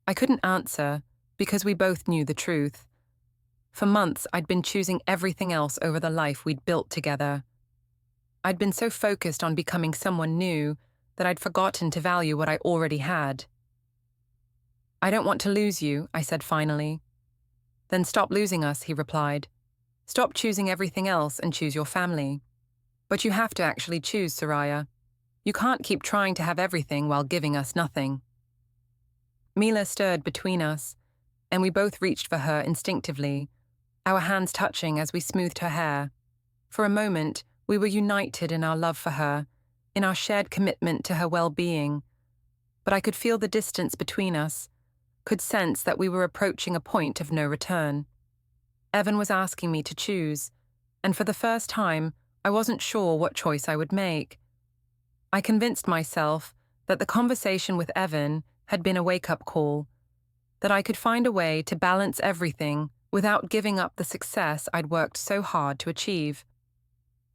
I couldn't answer, because we both knew the truth. For months, I'd been choosing everything else over the life we'd built together. I'd been so focused on becoming someone new that I'd forgotten to value what I already had. "I don't want to lose you," I said finally. "Then stop losing us," he replied. Stop choosing everything else and choose your family. But you have to actually choose, Soraya. You can't keep trying to have everything while giving us nothing. Mila stirred between us, and we both reached for her instinctively, our hands touching as we smoothed her hair. For a moment, we were united in our love for her, in our shared commitment to her well-being. But I could feel the distance between us, could sense that we were approaching a point of no return. Evan was asking me to choose, and for the first time, I wasn't sure what choice I would make. I convinced myself that the conversation with Evan had been a wake-up call, that I could find a way to balance everything without giving up the success I'd worked so hard to achieve.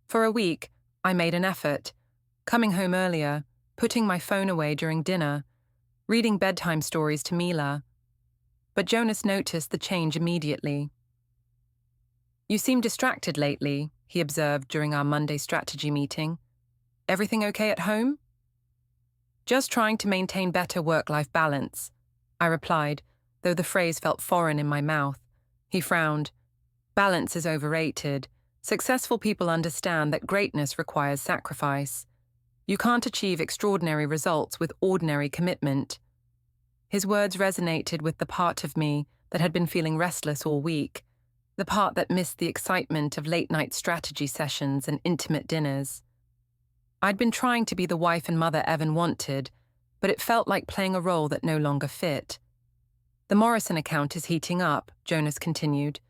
For a week, I made an effort, coming home earlier, putting my phone away during dinner, reading bedtime stories to Mila. But Jonas noticed the change immediately. "You seem distracted lately," he observed during our Monday strategy meeting. "Everything okay at home?" "Just trying to maintain better work-life balance," I replied, though the phrase felt foreign in my mouth. He frowned. "Balance is overrated. Successful people understand that greatness requires sacrifice. You can't achieve extraordinary results with ordinary commitment." His words resonated with the part of me that had been feeling restless all week, the part that missed the excitement of late-night strategy sessions and intimate dinners. I'd been trying to be the wife and mother Evan wanted, but it felt like playing a role that no longer fit. "The Morrison account is heating up," Jonas continued.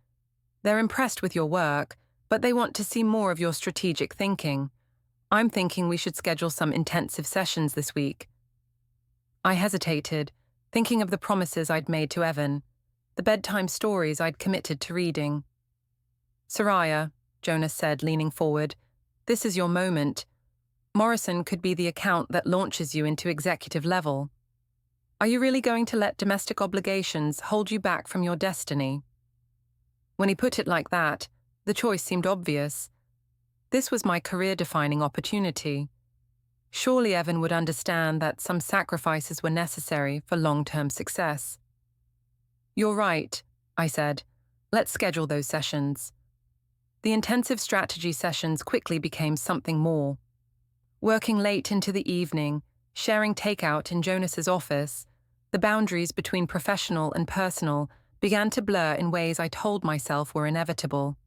"They're impressed with your work, but they want to see more of your strategic thinking. I'm thinking we should schedule some intensive sessions this week." I hesitated, thinking of the promises I'd made to Evan, the bedtime stories I'd committed to reading. "Soraya," Jonas said, leaning forward, "this is your moment. Morrison could be the account that launches you into executive level. Are you really going to let domestic obligations hold you back from your destiny?" When he put it like that, the choice seemed obvious. This was my career-defining opportunity. Surely Evan would understand that some sacrifices were necessary for long-term success. "You're right," I said. "Let's schedule those sessions." The intensive strategy sessions quickly became something more. Working late into the evening, sharing takeout in Jonas's office, the boundaries between professional and personal began to blur in ways I told myself were inevitable.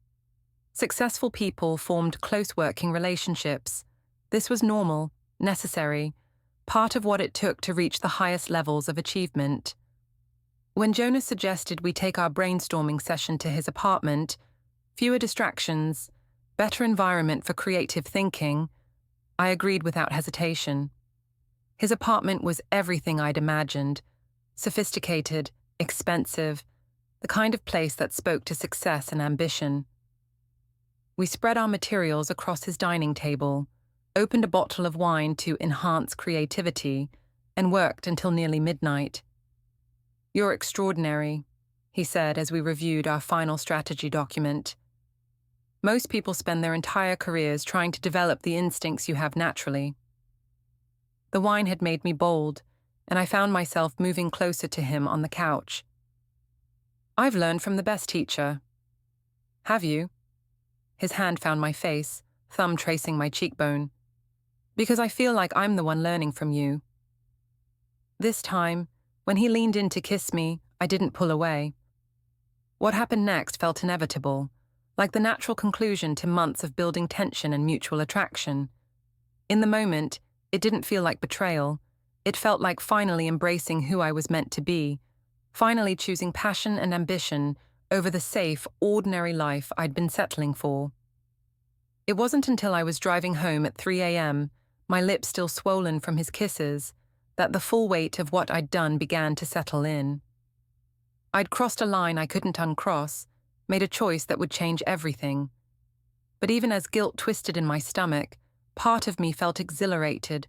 Successful people formed close working relationships. This was normal, necessary, part of what it took to reach the highest levels of achievement. When Jonas suggested we take our brainstorming session to his apartment, fewer distractions, better environment for creative thinking, I agreed without hesitation. His apartment was everything I'd imagined: sophisticated, expensive, the kind of place that spoke to success and ambition. We spread our materials across his dining table, opened a bottle of wine to enhance creativity, and worked until nearly midnight. "You're extraordinary," he said as we reviewed our final strategy document. "Most people spend their entire careers trying to develop the instincts you have naturally." The wine had made me bold, and I found myself moving closer to him on the couch. "I've learned from the best teacher." "Have you?" His hand found my face, thumb tracing my cheekbone. "Because I feel like I'm the one learning from you." This time, when he leaned in to kiss me, I didn't pull away. What happened next felt inevitable, like the natural conclusion to months of building tension and mutual attraction. In the moment, it didn't feel like betrayal. It felt like finally embracing who I was meant to be, finally choosing passion and ambition over the safe, ordinary life I'd been settling for. It wasn't until I was driving home at 3 a.m., my lips still swollen from his kisses, that the full weight of what I'd done began to settle in. I'd crossed a line I couldn't uncross, made a choice that would change everything. But even as guilt twisted in my stomach, part of me felt exhilarated.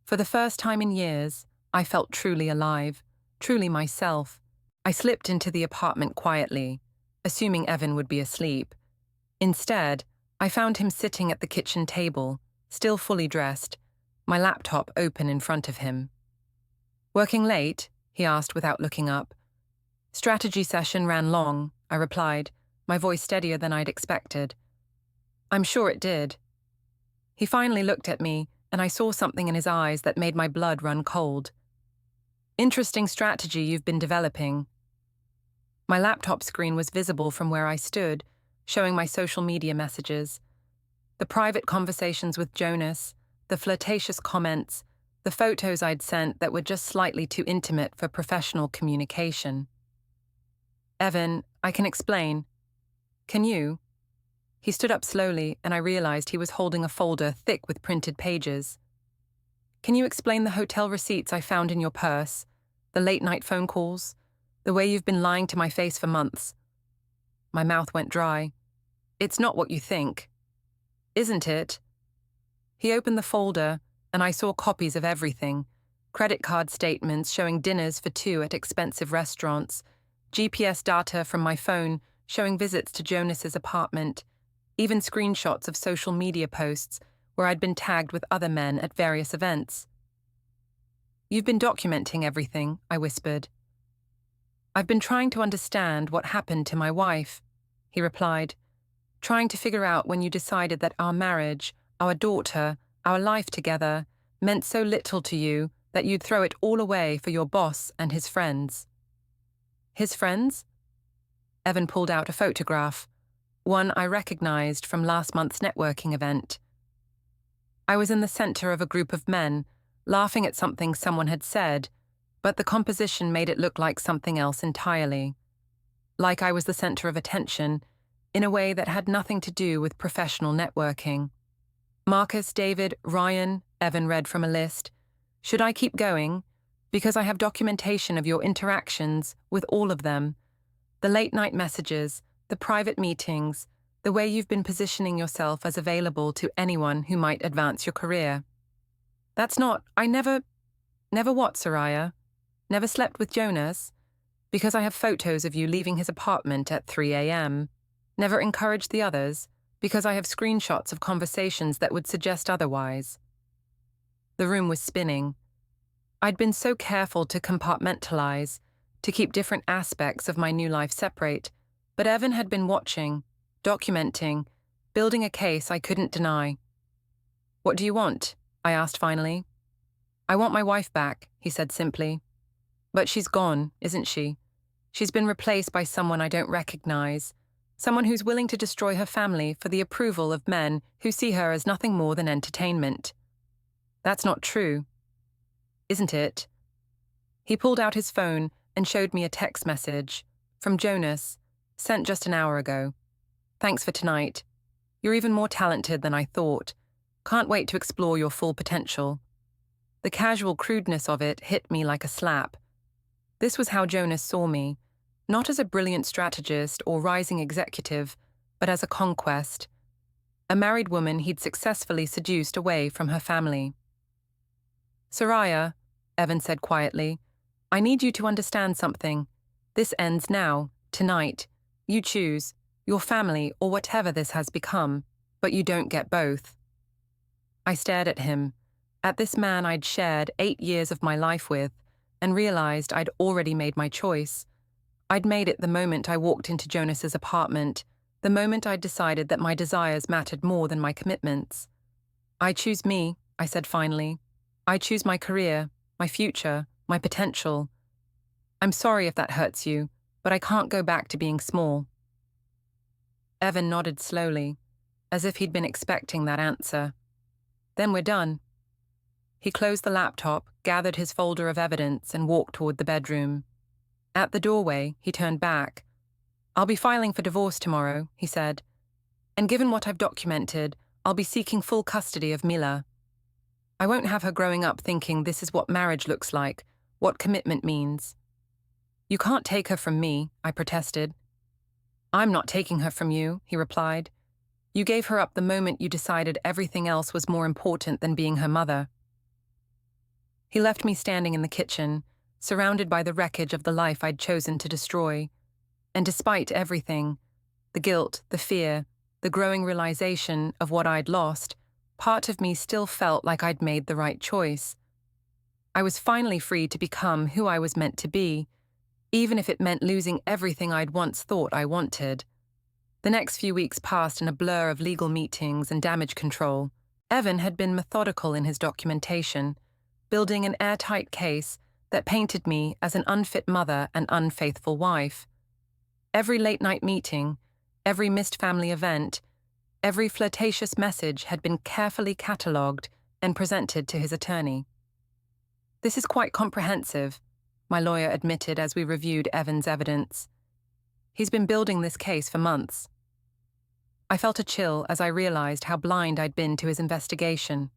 For the first time in years, I felt truly alive, truly myself. I slipped into the apartment quietly, assuming Evan would be asleep. Instead, I found him sitting at the kitchen table, still fully dressed, my laptop open in front of him. "Working late?" he asked without looking up. "Strategy session ran long," I replied. my voice steadier than I'd expected. I'm sure it did. He finally looked at me, and I saw something in his eyes that made my blood run cold. Interesting strategy you've been developing. My laptop screen was visible from where I stood, showing my social media messages. The private conversations with Jonas, the flirtatious comments, the photos I'd sent that were just slightly too intimate for professional communication. Evan, I can explain. Can you? He stood up slowly, and I realized he was holding a folder thick with printed pages. Can you explain the hotel receipts I found in your purse, the late-night phone calls, the way you've been lying to my face for months? My mouth went dry. It's not what you think. Isn't it? He opened the folder, and I saw copies of everything: credit card statements showing dinners for two at expensive restaurants, GPS data from my phone showing visits to Jonas's apartment, even screenshots of social media posts where I'd been tagged with other men at various events. You've been documenting everything, I whispered. I've been trying to understand what happened to my wife, he replied, trying to figure out when you decided that our marriage, our daughter, our life together meant so little to you that you'd throw it all away for your boss and his friends. His friends? Evan pulled out a photograph, one I recognized from last month's networking event. I was in the center of a group of men, laughing at something someone had said, but the composition made it look like something else entirely. Like I was the center of attention, in a way that had nothing to do with professional networking. Marcus, David, Ryan, Evan read from a list. Should I keep going? Because I have documentation of your interactions with all of them. The late-night messages, the private meetings, the way you've been positioning yourself as available to anyone who might advance your career. That's not, Never what, Soraya? Never slept with Jonas? Because I have photos of you leaving his apartment at 3 a.m. Never encouraged the others? Because I have screenshots of conversations that would suggest otherwise. The room was spinning. I'd been so careful to compartmentalize, to keep different aspects of my new life separate, but Evan had been watching, documenting, building a case I couldn't deny. What do you want? I asked finally. I want my wife back, he said simply. But she's gone, isn't she? She's been replaced by someone I don't recognize, someone who's willing to destroy her family for the approval of men who see her as nothing more than entertainment. That's not true. Isn't it? He pulled out his phone and showed me a text message from Jonas, sent just an hour ago. Thanks for tonight. You're even more talented than I thought. Can't wait to explore your full potential. The casual crudeness of it hit me like a slap. This was how Jonas saw me, not as a brilliant strategist or rising executive, but as a conquest. A married woman he'd successfully seduced away from her family. Soraya, Evan said quietly, I need you to understand something. This ends now, tonight. You choose, your family or whatever this has become, but you don't get both. I stared at him, at this man I'd shared 8 years of my life with, and realized I'd already made my choice. I'd made it the moment I walked into Jonas's apartment, the moment I'd decided that my desires mattered more than my commitments. I choose me, I said finally. I choose my career, my future, my potential. I'm sorry if that hurts you, but I can't go back to being small. Evan nodded slowly, as if he'd been expecting that answer. Then we're done. He closed the laptop, gathered his folder of evidence, and walked toward the bedroom. At the doorway, he turned back. I'll be filing for divorce tomorrow, he said. And given what I've documented, I'll be seeking full custody of Mila. I won't have her growing up thinking this is what marriage looks like, what commitment means. You can't take her from me, I protested. I'm not taking her from you, he replied. You gave her up the moment you decided everything else was more important than being her mother. He left me standing in the kitchen, surrounded by the wreckage of the life I'd chosen to destroy. And despite everything, the guilt, the fear, the growing realization of what I'd lost, part of me still felt like I'd made the right choice. I was finally free to become who I was meant to be, even if it meant losing everything I'd once thought I wanted. The next few weeks passed in a blur of legal meetings and damage control. Evan had been methodical in his documentation, building an airtight case that painted me as an unfit mother and unfaithful wife. Every late-night meeting, every missed family event, every flirtatious message had been carefully catalogued and presented to his attorney. "This is quite comprehensive," my lawyer admitted as we reviewed Evan's evidence. "He's been building this case for months." I felt a chill as I realized how blind I'd been to his investigation.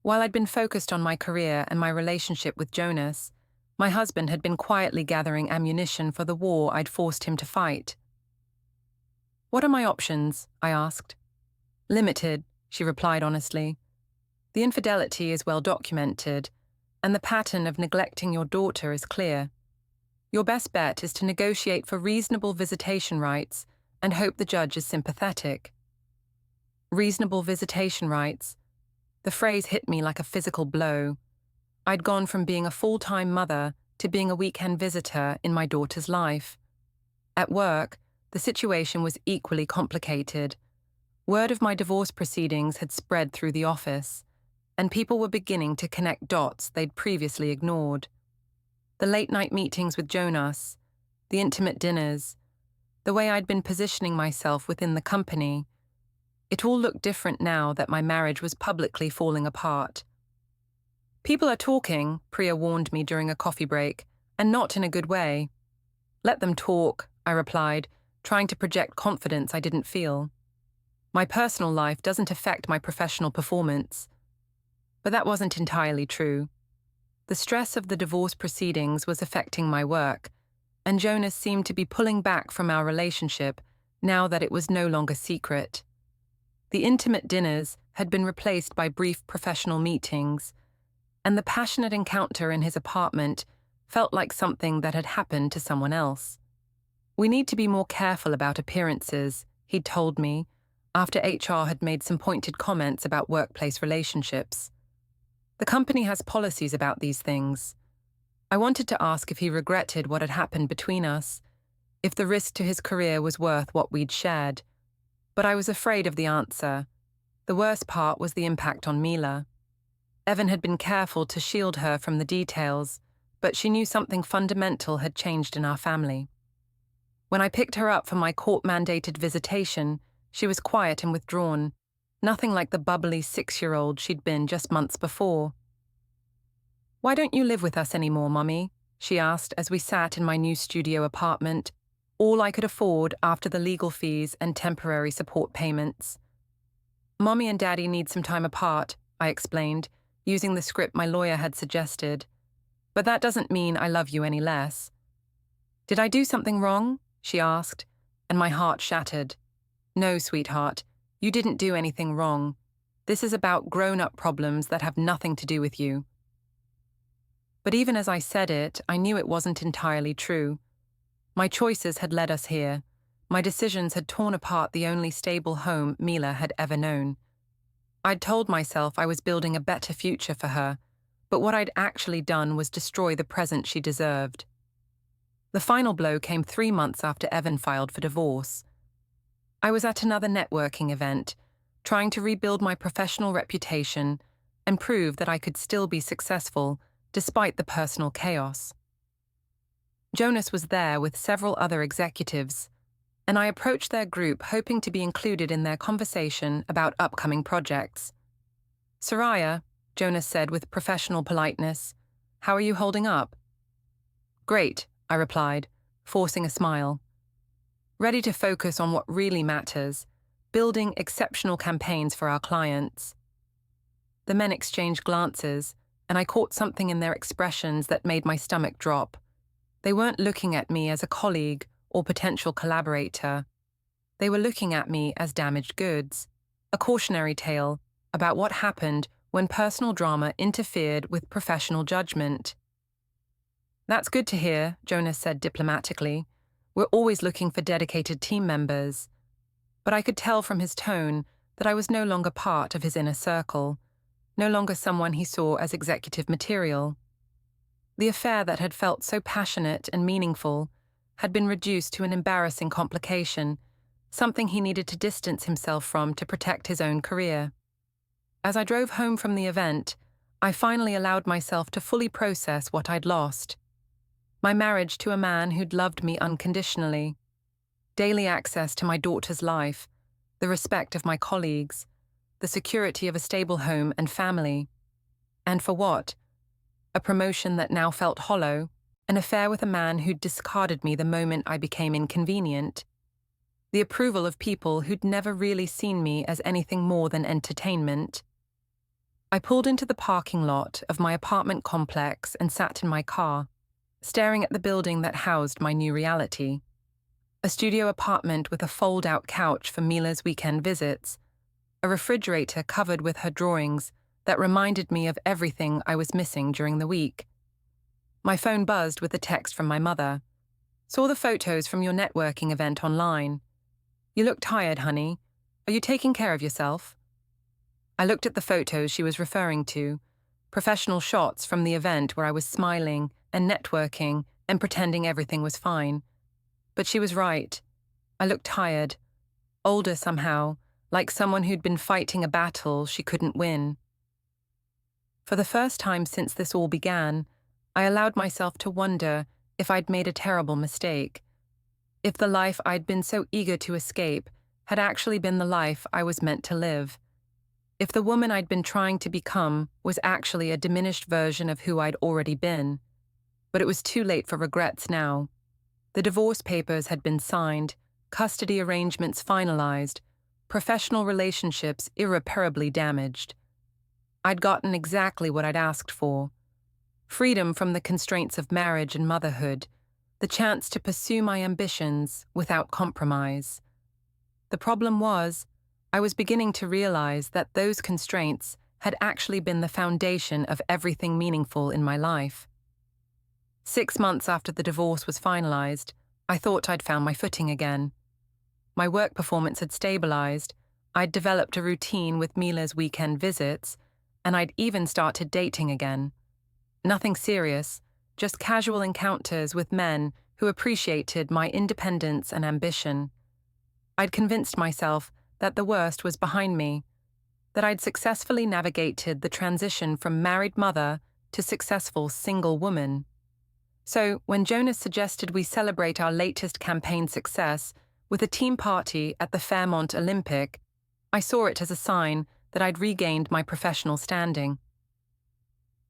While I'd been focused on my career and my relationship with Jonas, my husband had been quietly gathering ammunition for the war I'd forced him to fight. "What are my options?" I asked. "Limited," she replied honestly. "The infidelity is well documented, and the pattern of neglecting your daughter is clear. Your best bet is to negotiate for reasonable visitation rights and hope the judge is sympathetic." Reasonable visitation rights. The phrase hit me like a physical blow. I'd gone from being a full-time mother to being a weekend visitor in my daughter's life. At work, the situation was equally complicated. Word of my divorce proceedings had spread through the office, and people were beginning to connect dots they'd previously ignored. The late-night meetings with Jonas, the intimate dinners, the way I'd been positioning myself within the company, it all looked different now that my marriage was publicly falling apart. "People are talking," Priya warned me during a coffee break, "and not in a good way." "Let them talk," I replied, trying to project confidence I didn't feel. "My personal life doesn't affect my professional performance." But that wasn't entirely true. The stress of the divorce proceedings was affecting my work, and Jonas seemed to be pulling back from our relationship now that it was no longer secret. The intimate dinners had been replaced by brief professional meetings, and the passionate encounter in his apartment felt like something that had happened to someone else. "We need to be more careful about appearances," he'd told me, after HR had made some pointed comments about workplace relationships. "The company has policies about these things." I wanted to ask if he regretted what had happened between us, if the risk to his career was worth what we'd shared. But I was afraid of the answer. The worst part was the impact on Mila. Evan had been careful to shield her from the details, but she knew something fundamental had changed in our family. When I picked her up for my court-mandated visitation, she was quiet and withdrawn, nothing like the bubbly 6-year-old she'd been just months before. "Why don't you live with us anymore, Mummy?" she asked as we sat in my new studio apartment, all I could afford after the legal fees and temporary support payments. "Mommy and Daddy need some time apart," I explained, using the script my lawyer had suggested. "But that doesn't mean I love you any less." "Did I do something wrong?" she asked, and my heart shattered. "No, sweetheart, you didn't do anything wrong. This is about grown-up problems that have nothing to do with you." But even as I said it, I knew it wasn't entirely true. My choices had led us here. My decisions had torn apart the only stable home Mila had ever known. I'd told myself I was building a better future for her, but what I'd actually done was destroy the present she deserved. The final blow came 3 months after Evan filed for divorce. I was at another networking event, trying to rebuild my professional reputation and prove that I could still be successful despite the personal chaos. Jonas was there with several other executives, and I approached their group hoping to be included in their conversation about upcoming projects. "Soraya," Jonas said with professional politeness, "how are you holding up?" "Great," I replied, forcing a smile. "Ready to focus on what really matters, building exceptional campaigns for our clients." The men exchanged glances, and I caught something in their expressions that made my stomach drop. They weren't looking at me as a colleague or potential collaborator. They were looking at me as damaged goods, a cautionary tale about what happened when personal drama interfered with professional judgment. "That's good to hear," Jonas said diplomatically. "We're always looking for dedicated team members." But I could tell from his tone that I was no longer part of his inner circle, no longer someone he saw as executive material. The affair that had felt so passionate and meaningful had been reduced to an embarrassing complication, something he needed to distance himself from to protect his own career. As I drove home from the event, I finally allowed myself to fully process what I'd lost. My marriage to a man who'd loved me unconditionally, daily access to my daughter's life, the respect of my colleagues, the security of a stable home and family. And for what? A promotion that now felt hollow, an affair with a man who'd discarded me the moment I became inconvenient, the approval of people who'd never really seen me as anything more than entertainment. I pulled into the parking lot of my apartment complex and sat in my car, staring at the building that housed my new reality. A studio apartment with a fold-out couch for Mila's weekend visits, a refrigerator covered with her drawings that reminded me of everything I was missing during the week. My phone buzzed with a text from my mother. "Saw the photos from your networking event online. You look tired, honey. Are you taking care of yourself?" I looked at the photos she was referring to, professional shots from the event where I was smiling and networking and pretending everything was fine. But she was right. I looked tired, older somehow, like someone who'd been fighting a battle she couldn't win. For the first time since this all began, I allowed myself to wonder if I'd made a terrible mistake, if the life I'd been so eager to escape had actually been the life I was meant to live, if the woman I'd been trying to become was actually a diminished version of who I'd already been. But it was too late for regrets now. The divorce papers had been signed, custody arrangements finalized, professional relationships irreparably damaged. I'd gotten exactly what I'd asked for: freedom from the constraints of marriage and motherhood, the chance to pursue my ambitions without compromise. The problem was, I was beginning to realize that those constraints had actually been the foundation of everything meaningful in my life. 6 months after the divorce was finalized, I thought I'd found my footing again. My work performance had stabilized, I'd developed a routine with Mila's weekend visits, and I'd even started dating again. Nothing serious, just casual encounters with men who appreciated my independence and ambition. I'd convinced myself that the worst was behind me, that I'd successfully navigated the transition from married mother to successful single woman. So, when Jonas suggested we celebrate our latest campaign success with a team party at the Fairmont Olympic, I saw it as a sign that I'd regained my professional standing.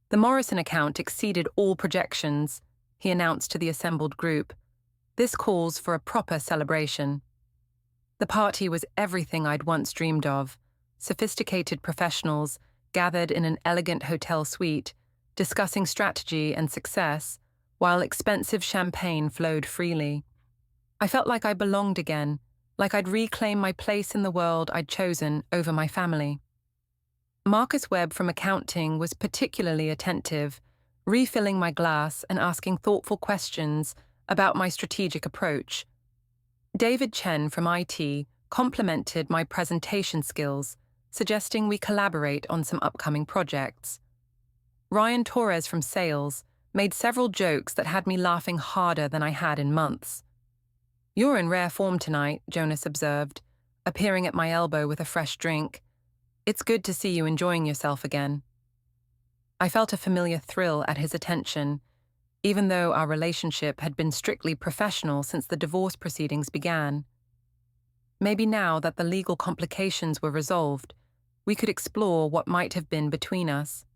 "The Morrison account exceeded all projections," he announced to the assembled group. "This calls for a proper celebration." The party was everything I'd once dreamed of: sophisticated professionals gathered in an elegant hotel suite, discussing strategy and success, while expensive champagne flowed freely. I felt like I belonged again, like I'd reclaimed my place in the world I'd chosen over my family. Marcus Webb from accounting was particularly attentive, refilling my glass and asking thoughtful questions about my strategic approach. David Chen from IT complimented my presentation skills, suggesting we collaborate on some upcoming projects. Ryan Torres from sales made several jokes that had me laughing harder than I had in months. "You're in rare form tonight," Jonas observed, appearing at my elbow with a fresh drink. "It's good to see you enjoying yourself again." I felt a familiar thrill at his attention, even though our relationship had been strictly professional since the divorce proceedings began. Maybe now that the legal complications were resolved, we could explore what might have been between us.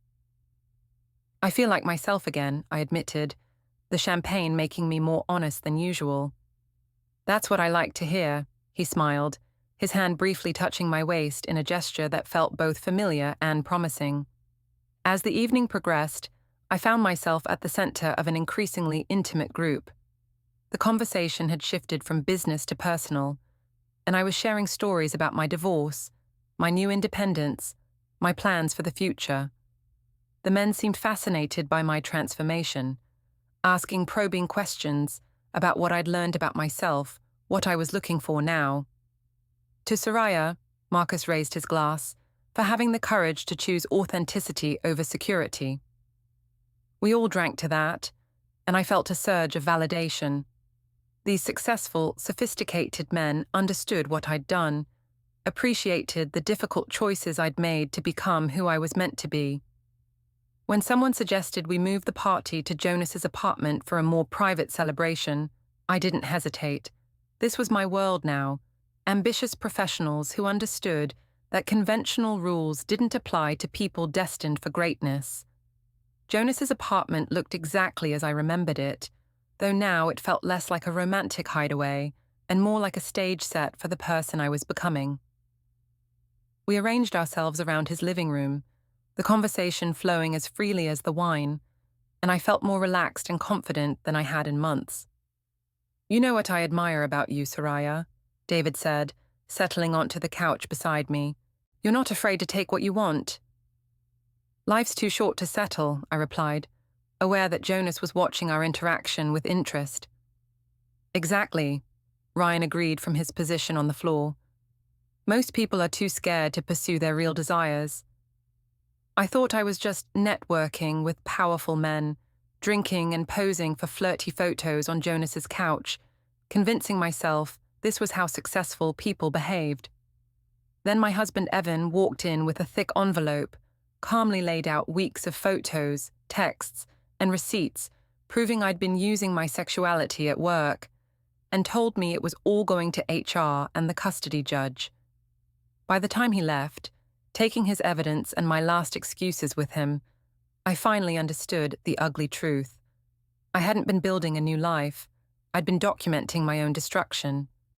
"I feel like myself again," I admitted, the champagne making me more honest than usual. "That's what I like to hear," he smiled, his hand briefly touching my waist in a gesture that felt both familiar and promising. As the evening progressed, I found myself at the center of an increasingly intimate group. The conversation had shifted from business to personal, and I was sharing stories about my divorce, my new independence, my plans for the future. The men seemed fascinated by my transformation, asking probing questions about what I'd learned about myself, what I was looking for now. "To Soraya," Marcus raised his glass, "for having the courage to choose authenticity over security." We all drank to that, and I felt a surge of validation. These successful, sophisticated men understood what I'd done, appreciated the difficult choices I'd made to become who I was meant to be. When someone suggested we move the party to Jonas's apartment for a more private celebration, I didn't hesitate. This was my world now. Ambitious professionals who understood that conventional rules didn't apply to people destined for greatness. Jonas's apartment looked exactly as I remembered it, though now it felt less like a romantic hideaway and more like a stage set for the person I was becoming. We arranged ourselves around his living room, the conversation flowing as freely as the wine, and I felt more relaxed and confident than I had in months. "You know what I admire about you, Soraya," David said, settling onto the couch beside me. "You're not afraid to take what you want." "Life's too short to settle," I replied, aware that Jonas was watching our interaction with interest. "Exactly," Ryan agreed from his position on the floor. "Most people are too scared to pursue their real desires." I thought I was just networking with powerful men, drinking and posing for flirty photos on Jonas's couch, convincing myself this was how successful people behaved. Then my husband Evan walked in with a thick envelope, calmly laid out weeks of photos, texts, and receipts, proving I'd been using my sexuality at work, and told me it was all going to HR and the custody judge. By the time he left, taking his evidence and my last excuses with him, I finally understood the ugly truth. I hadn't been building a new life. I'd been documenting my own destruction.